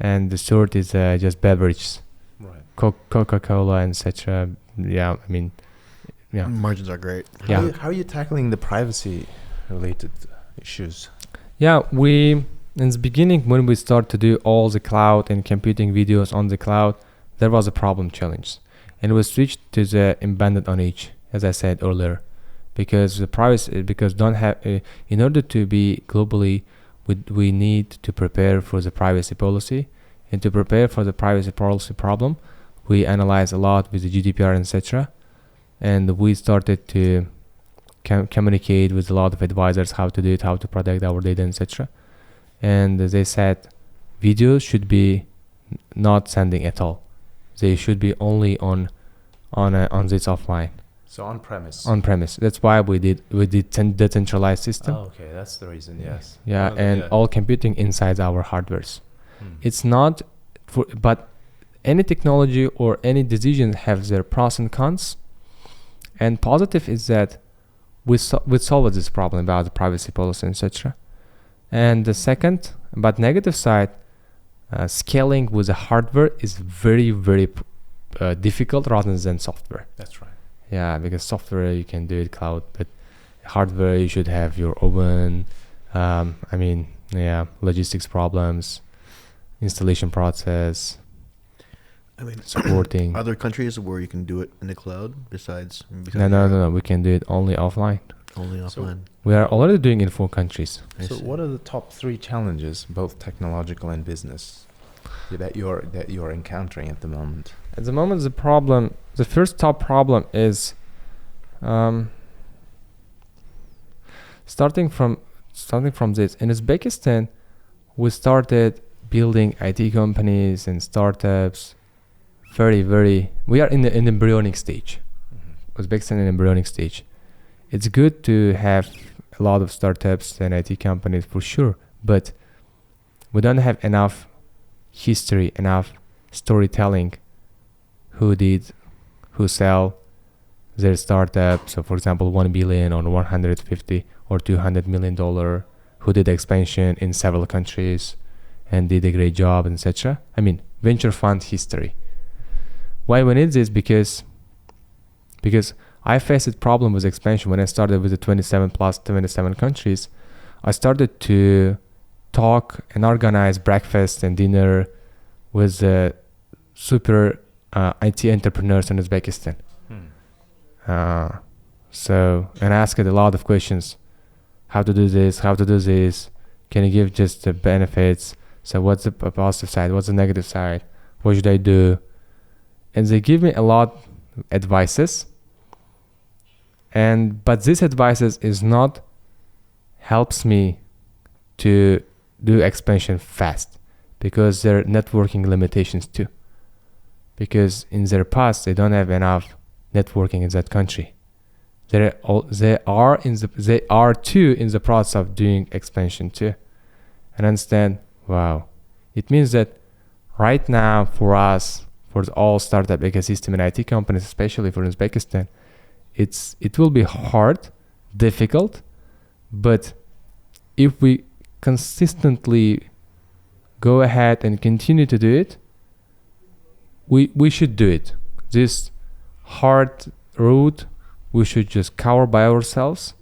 And the third is just beverages, Right. Coca-Cola and etc. Yeah, I mean, yeah. Margins are great. Yeah. How are you tackling the privacy related issues? Yeah, in the beginning, when we start to do all the cloud and computing videos on the cloud, there was a problem challenge. And we switched to the embedded on edge, as I said earlier, because the privacy, because don't have, in order to be globally, we need to prepare for the privacy policy. And to prepare for the privacy policy problem, we analyze a lot with the GDPR, etc. And we started to communicate with a lot of advisors how to do it, how to protect our data, etc. And they said videos should be not sending at all. They should be only on this offline. So on premise. On premise. That's why we did decentralized system. Oh, okay, that's the reason. Yes. Yeah, and all computing inside our hardwares. Hmm. It's not but any technology or any decision have their pros and cons. And positive is that we solved this problem about the privacy policy, etc. And the second, but negative side, scaling with the hardware is very, very difficult rather than software. That's right. Yeah, because software you can do it cloud, but hardware you should have your own, logistics problems, installation process, supporting. Other countries where you can do it in the cloud besides No. We can do it only offline. Only offline. We are already doing it in 4 countries. So what are the top 3 challenges, both technological and business, that you're encountering at the moment? At the moment, the first top problem is starting from this. In Uzbekistan, we started building IT companies and startups. We are in the embryonic stage. Mm-hmm. Uzbekistan in embryonic stage. It's good to have a lot of startups and IT companies for sure, but we don't have enough history, enough storytelling. Who sell their startup? So, for example, 1 billion or 150 or $200 million, who did expansion in several countries and did a great job, etc. I mean, venture fund history. Why we need this? Because I faced a problem with expansion when I started with the 27 countries. I started to talk and organize breakfast and dinner with the super IT entrepreneurs in Uzbekistan. And I asked a lot of questions. How to do this? Can you give just the benefits? So what's the positive side? What's the negative side? What should I do? And they give me a lot of advices. But this advices is not helps me to do expansion fast, because there are networking limitations too. because in their past they don't have enough networking in that country. They are too in the process of doing expansion too. And understand, wow, it means that right now for us, for all startup ecosystem and IT companies, especially for Uzbekistan, it will be hard, difficult, but if we consistently go ahead and continue to do it, we should do it. This hard route we should just cover by ourselves,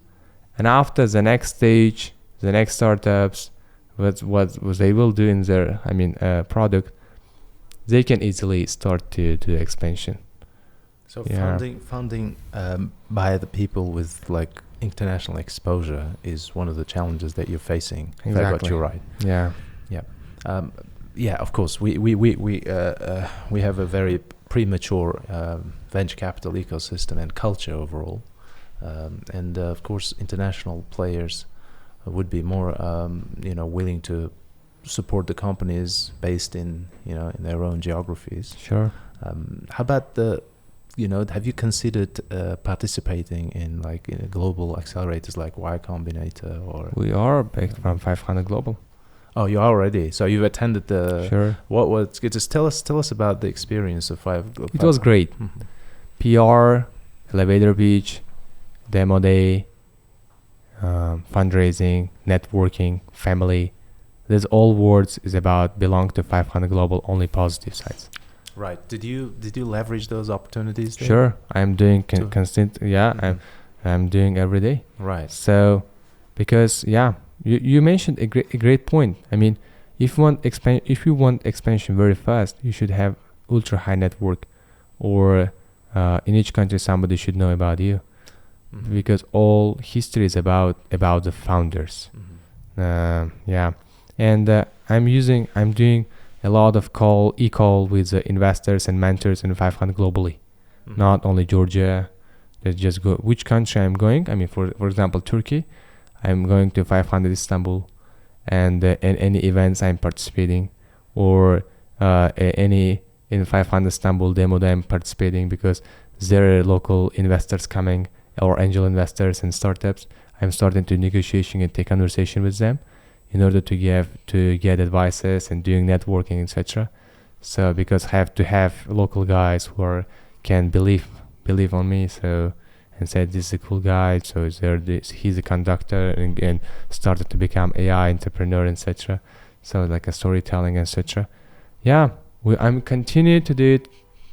and after the next stage, the next startups, what they will do in their product, they can easily start to do expansion. So funding by the people with like international exposure is one of the challenges that you're facing. Exactly. If I got you right. Yeah. Of course, we have a very premature venture capital ecosystem and culture overall, and of course, international players would be more willing to support the companies based in in their own geographies. Sure. How about have you considered participating in global accelerators like Y Combinator or? We are backed from 500 Global. Oh, you are already. So you've attended the. Sure. What was? Just tell us about the experience of five. It was great. Mm-hmm. PR, elevator pitch, demo day, fundraising, networking, family. These all words is about belong to 500 Global, only positive sides. Right. Did you leverage those opportunities there? Sure. I'm doing constant. Yeah. Mm-hmm. I'm doing every day. Right. So, because you mentioned a great point. I mean, if you want expansion very fast, you should have ultra high network, or in each country somebody should know about you, because all history is about the founders. And I'm doing a lot of e-call with investors and mentors in 500 globally, not only Georgia. Let's just go which country I'm going. I mean, for example, Turkey. I'm going to 500 Istanbul, and any events I'm participating, or any in 500 Istanbul demo that I'm participating, because there are local investors coming, or angel investors and startups. I'm starting to negotiation and take conversation with them in order to get advices and doing networking, etc. So because I have to have local guys who can believe on me, so. And said this is a cool guy, so he's a conductor, and started to become AI entrepreneur, etc. So like a storytelling, etc. I'm continuing to do it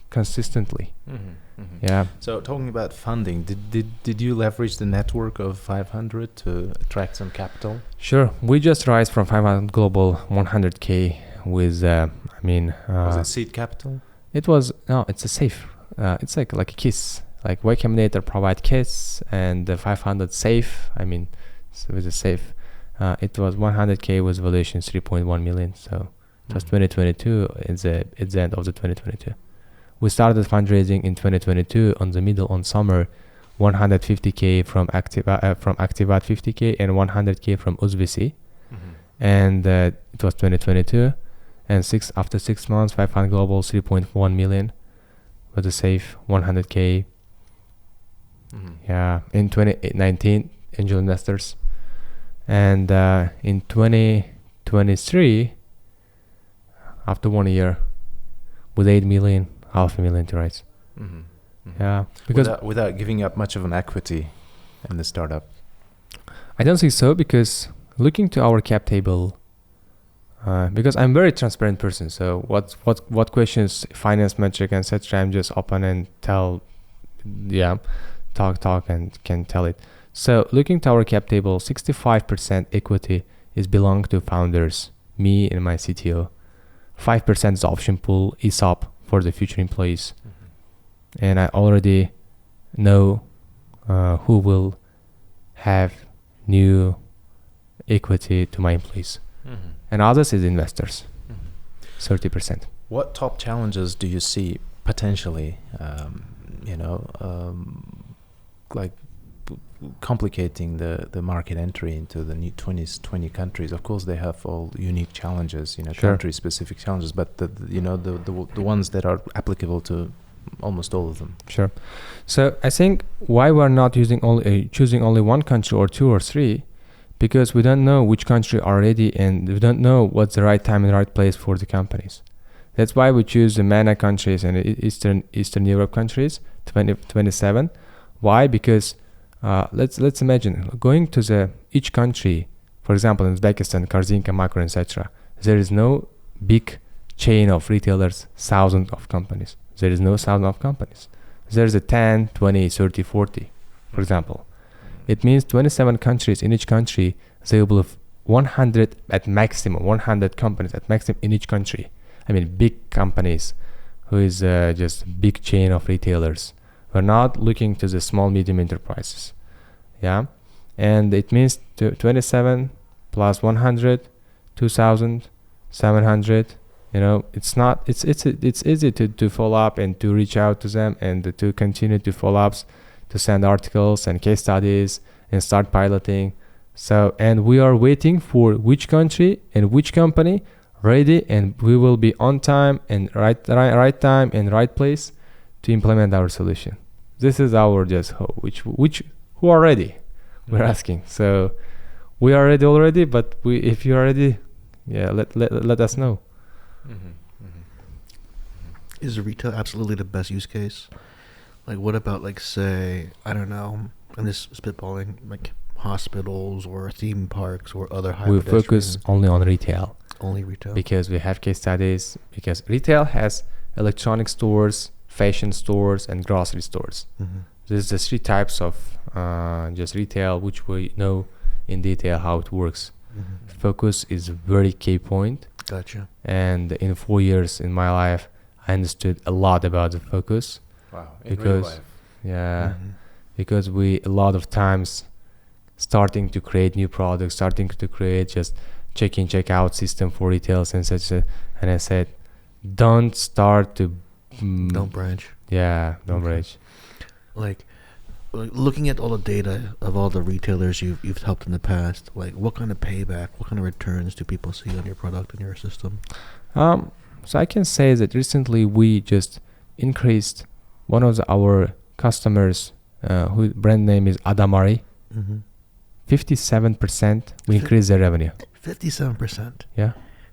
consistently. Yeah. So talking about funding, did you leverage the network of 500 to attract some capital? Sure. We just raised from 500 Global 100K with was it seed capital? It's a safe. It's like a KISS. Like Y Combinator provide kits, and the 500 safe. With a safe, it was 100K with valuation 3.1 million. So it was 2022. It's the end of the 2022. We started fundraising in 2022 on summer, 150K from Activat 50K and 100K from Uzbekistan, and it was 2022. And after 6 months, 500 Global 3.1 million with a safe 100K. In 2019, angel investors, and in 2023, after 1 year, with 8 million, half a million to raise. Because without giving up much of an equity in the startup. I don't think so, because looking to our cap table, because I'm very transparent person. So what questions, finance metric, etc. I'm just open and tell, talk and can tell it. So looking to our cap table, 65% equity is belong to founders, me and my CTO. 5% is option pool, ESOP for the future employees. And I already know who will have new equity to my employees. And others is investors, 30%. What top challenges do you see potentially, like complicating the market entry into the new 20 countries. Of course, they have all unique challenges, Sure. country-specific challenges, but the ones that are applicable to almost all of them. Sure. So I think why we're not choosing only one country or two or three, because we don't know which country are ready, and we don't know what's the right time and right place for the companies. That's why we choose the MENA countries and Eastern Europe countries, 27. Why? Because let's imagine going to each country. For example, in Uzbekistan, Korzinka, Makro, etc. There is no big chain of retailers, thousands of companies. There is no thousand of companies. There's a 10, 20, 30, 40, for example. It means 27 countries. In each country, they will have 100 at maximum, 100 companies at maximum in each country. I mean, big companies, who is just big chain of retailers. We're not looking to the small, medium enterprises. Yeah. And it means 27 plus 100, 2,000, 700. It's easy to follow up and to reach out to them and to continue to follow ups, to send articles and case studies and start piloting. So, and we are waiting for which country and which company ready, and we will be on time and right time and right place to implement our solution. This is our just hope. Who are ready? We're asking. So we are ready already, but if you are ready, yeah, let us know. Is retail absolutely the best use case? Like, what about, like, say, I don't know, I'm just spitballing, like hospitals or theme parks or other high We focus only on retail. Only retail? Because we have case studies, because retail has electronic stores, fashion stores, and grocery stores. There's the three types of just retail, which we know in detail how it works. Focus is a very key point. Gotcha. And in 4 years in my life, I understood a lot about the focus. Wow, in real life. Yeah, because we a lot of times starting to create new products, starting to create just check-in, check-out system for retails and such. And I said, don't start to... don't branch. Yeah, don't branch. Like, looking at all the data of all the retailers you've helped in the past, like, what kind of payback, what kind of returns do people see on your product and your system? So I can say that recently we just increased one of our customers, whose brand name is Adamari. 57% we increased their revenue. 57%? Yeah.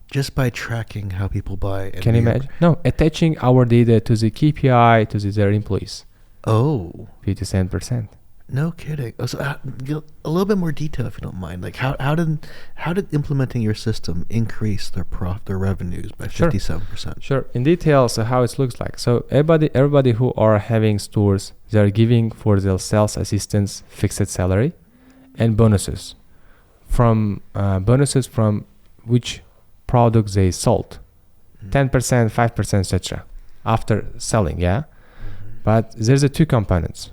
Just by tracking how people buy. Can you imagine? No, attaching our data to the KPI to their employees. Oh. 57%. No kidding. So, a little bit more detail, if you don't mind. Like, how did implementing your system increase their revenues by 57%? Sure. In detail, so how it looks like. So everybody who are having stores, they are giving for their sales assistants fixed salary and bonuses from which products they sold, 10%, 5%, etc. after selling. Yeah. But there's two components.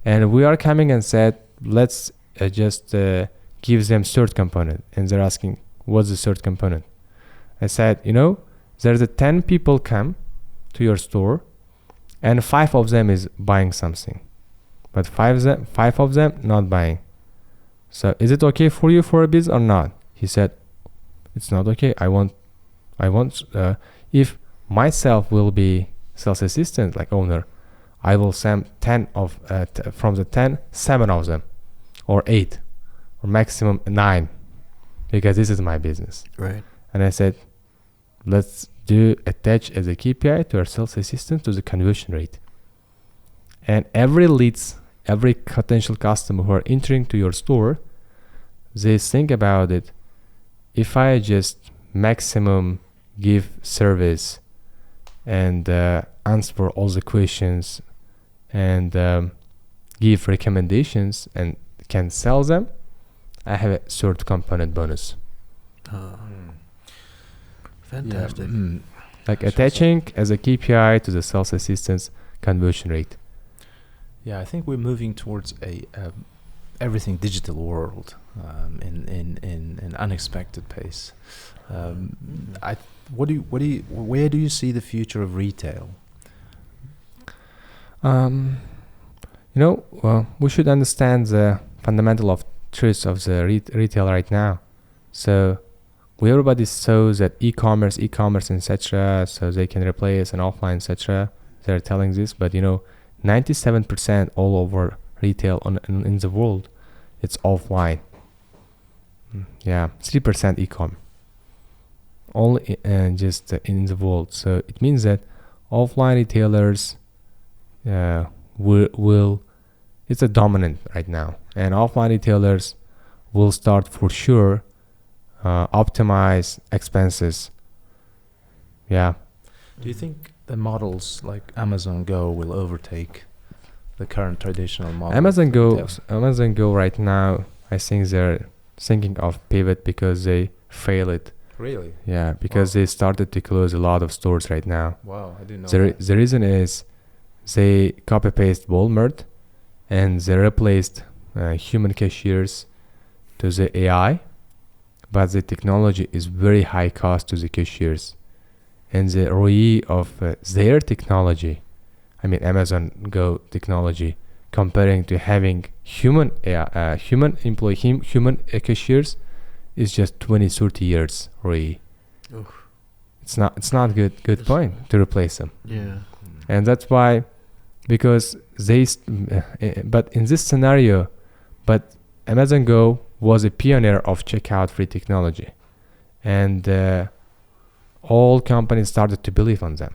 And we are coming and said, let's just give them third component. And they're asking, what's the third component? I said, there's 10 people come to your store and 5 of them is buying something. But 5 of them not buying. So is it okay for you for a business or not? He said, it's not okay. I want if myself will be sales assistant, like owner, I will send 10 of from the 10, 7 of them, or 8, or maximum 9, because this is my business. Right. And I said, let's attach as a KPI to our sales assistant to the conversion rate. And every potential customer who are entering to your store, they think about it. If I just maximum give service and answer all the questions and give recommendations and can sell them, I have a third component bonus. Fantastic. Yeah. Like attaching as a KPI to the sales assistant's conversion rate. Yeah, I think we're moving towards a everything digital world in an unexpected pace. Where do you see the future of retail? we should understand the fundamental of truth of the retail right now. So everybody saws that e-commerce, etc. So they can replace an offline, etc. They're telling this, but 97% all over retail in the world, it's offline. 3% e-com. Only just in the world. So it means that offline retailers will it's a dominant right now, and offline retailers will start for sure optimize expenses. Do you think the models like Amazon Go will overtake the current traditional model? Amazon Go right now, I think they're thinking of pivot because they fail it. Really? Yeah, because they started to close a lot of stores right now. Wow, I didn't know that. The reason is they copy-paste Walmart and they replaced human cashiers to the AI, but the technology is very high cost to the cashiers. And the ROI of their technology, Amazon Go technology, comparing to having human cashiers, is just 20-30 years ROI. It's not good point to replace them. And that's why, because but in this scenario, but Amazon Go was a pioneer of checkout free technology, and all companies started to believe on them.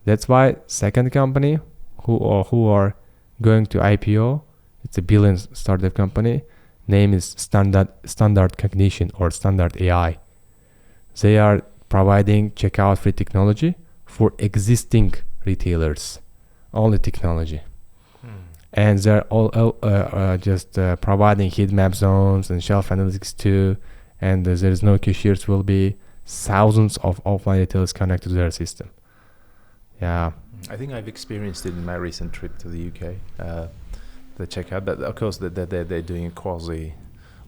That's why second company who are going to IPO, it's a billion startup company, name is Standard Cognition or Standard AI. They are providing checkout free technology for existing retailers, only technology. And they're all just providing heat map zones and shelf analytics too, and there is no cashiers, will be thousands of offline retailers connected to their system. I think I've experienced it in my recent trip to the UK. The checkout, but of course they're doing quasi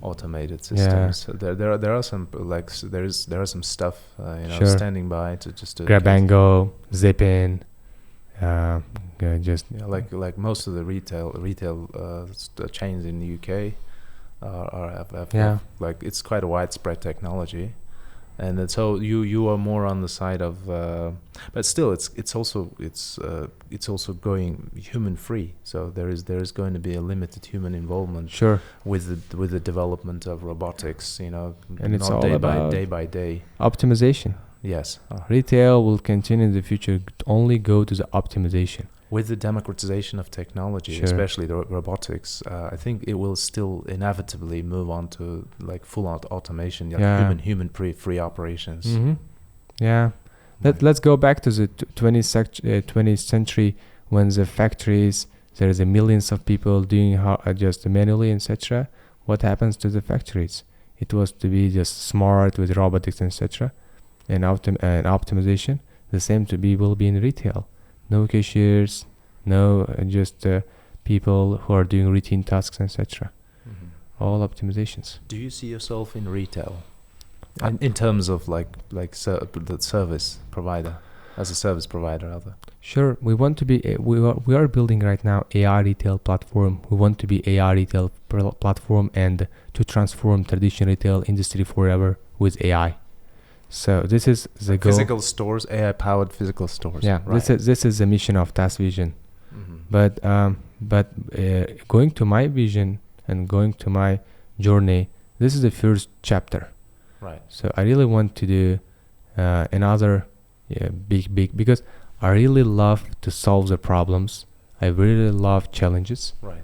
automated systems. So there are some there are some stuff standing by to just grab and go, zip in. Like most of the retail chains in the UK have like it's quite a widespread technology, and so you are more on the side of, but still it's also going human free. So there is going to be a limited human involvement. Sure. With the development of robotics, and it's all day about by day optimization. Yes. Retail will continue in the future only go to the optimization. With the democratization of technology, especially the robotics, I think it will still inevitably move on to like full automation, human free operations. Let's go back to the 20th century when the factories, there is a millions of people doing just manually, etc. What happens to the factories? It was to be just smart with robotics, etc. And optimization. The same will be in retail. No cashiers, no just people who are doing routine tasks, etc. All optimizations. Do you see yourself in retail, in terms of the service provider, as a service provider, rather? Sure, we want to be. We are building right now AI retail platform. We want to be AI retail platform and to transform traditional retail industry forever with AI. So this is the goal. Physical stores, AI-powered physical stores. Yeah, right. This is the mission of TASS vision. But going to my vision and going to my journey, this is the first chapter. Right. So I really want to do another big because I really love to solve the problems. I really love challenges. Right.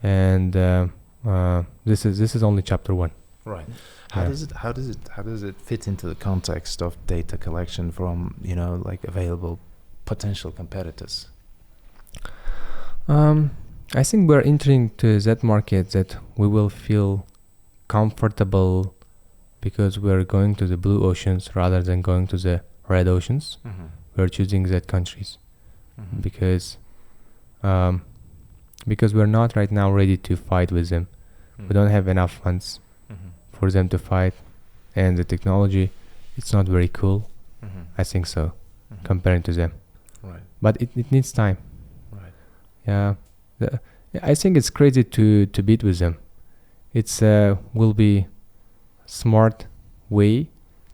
And this is only chapter 1. Right. How does it fit into the context of data collection from available potential competitors? I think we're entering to that market that we will feel comfortable because we're going to the blue oceans rather than going to the red oceans. We're choosing that countries because we're not right now ready to fight with them. We don't have enough funds for them to fight, and the technology, it's not very cool. I think so, comparing to them. Right. But it needs time. Right. Yeah, I think it's crazy to beat with them. It's will be smart way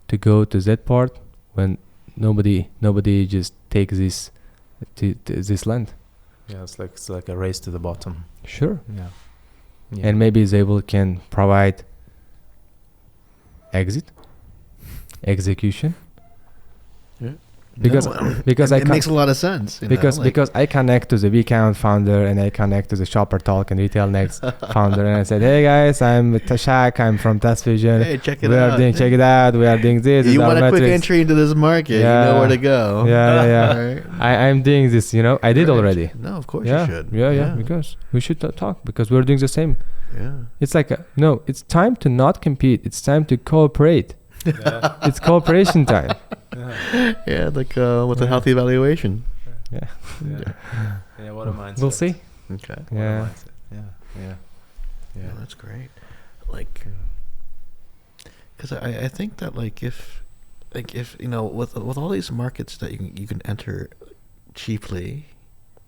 to go to that part when nobody just takes this this land. Yeah, it's like a race to the bottom. Sure. Yeah. And maybe they can provide execution. Yeah. Because it makes a lot of sense. Because I connect to the Vcount founder and I connect to the Shopper Talk and Retail Next founder, and I said, hey guys, I'm Tashak, I'm from TASS Vision. Hey, check it out. Check it out. We are doing this. You want a quick entry into this market? Yeah. You know where to go. Yeah. Right. I'm doing this. I did already. No, of course you should. Yeah. Because we should talk because we're doing the same. Yeah. It's like it's time to not compete. It's time to cooperate. Yeah. It's cooperation time. Yeah, like with a healthy evaluation. Yeah. What a mindset. We'll see. Okay. Yeah. Yeah, that's great. Like, because I think that if with all these markets that you can enter cheaply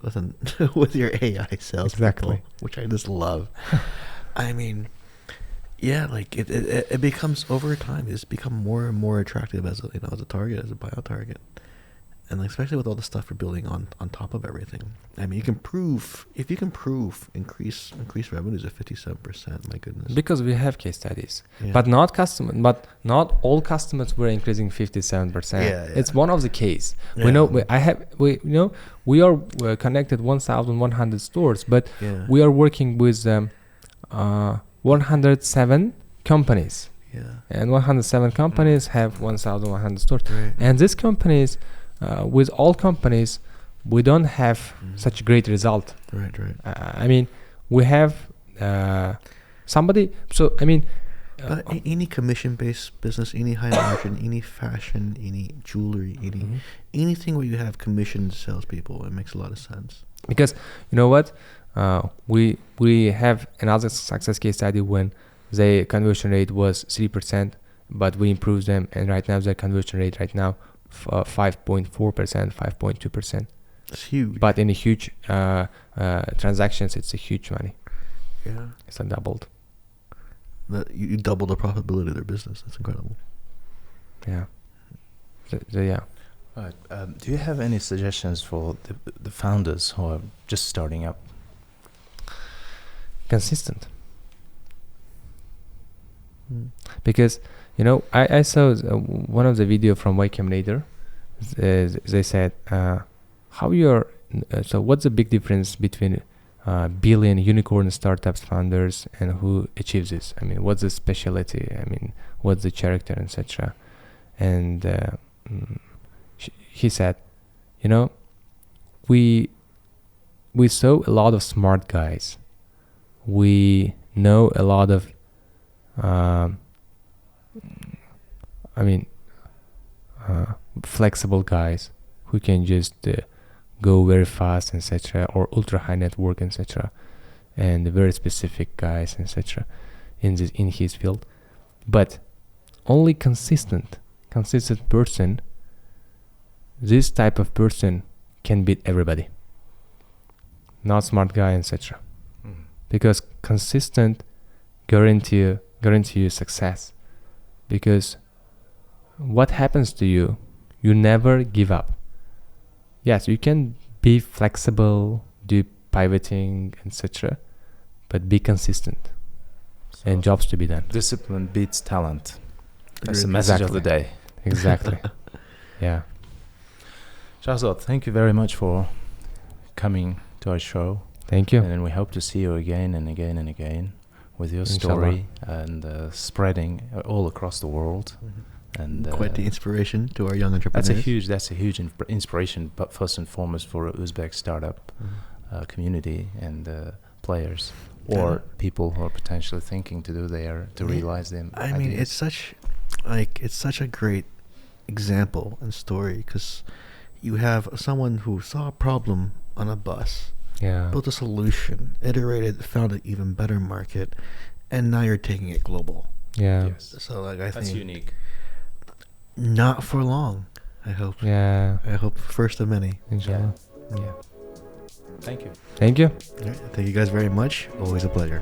with your AI sales people, which I just love. I mean. Yeah, like it becomes over time. It's become more and more attractive as a target, as a buyout target, and especially with all the stuff we're building on top of everything. I mean, if you can prove increase revenues of 57%. My goodness. Because we have case studies, but not all customers were increasing 57%. Yeah. It's one of the case. Yeah. We are connected 1,100 stores, but we are working with 107 companies. Yeah. And 107 companies have 1,100 stores. Right. And these companies, with all companies, we don't have such a great result. Right. I mean, we have somebody. So I mean, any commission-based business, any high margin, any fashion, any jewelry, anything where you have commissioned salespeople, it makes a lot of sense. Because you know what? We have another success case study when their conversion rate was 3%, but we improved them, and right now their conversion rate 5.4%, 5.2%. It's huge. But in a huge transactions, it's a huge money. Yeah, it's doubled. You double the profitability of their business. That's incredible. Yeah. Right. Do you have any suggestions for the founders who are just starting up? Consistent. Because I saw one of the video from Y Combinator. They said how you're so what's the big difference between billion unicorn startups founders and who achieves this? I mean, what's the specialty? I mean, what's the character, etc. And he said, we saw a lot of smart guys. We know a lot of flexible guys who can just go very fast, etc., or ultra high network, etc., and very specific guys, etc., in his field. But only consistent person, this type of person can beat everybody. Not smart guy, etc. Because consistent guarantee you success. Because what happens to you, you never give up. Yes, you can be flexible, do pivoting, etc., but be consistent. So and jobs to be done. Discipline beats talent. That's the message of the day. Exactly. Yeah. Shakhzod, thank you very much for coming to our show. Thank you. And we hope to see you again and again and again with your story and spreading all across the world. And quite the inspiration to our young entrepreneurs. That's a huge inspiration, but first and foremost for Uzbek startup community and players or people who are potentially thinking to realize them. I mean, it's such a great example and story because you have someone who saw a problem on a bus. Yeah. Built a solution, iterated, found an even better market, and now you're taking it global. Yeah. Yes. So I think that's unique. Not for long, I hope. Yeah. I hope first of many. Inshallah. Yeah. Thank you. Thank you. All right, thank you guys very much. Always a pleasure.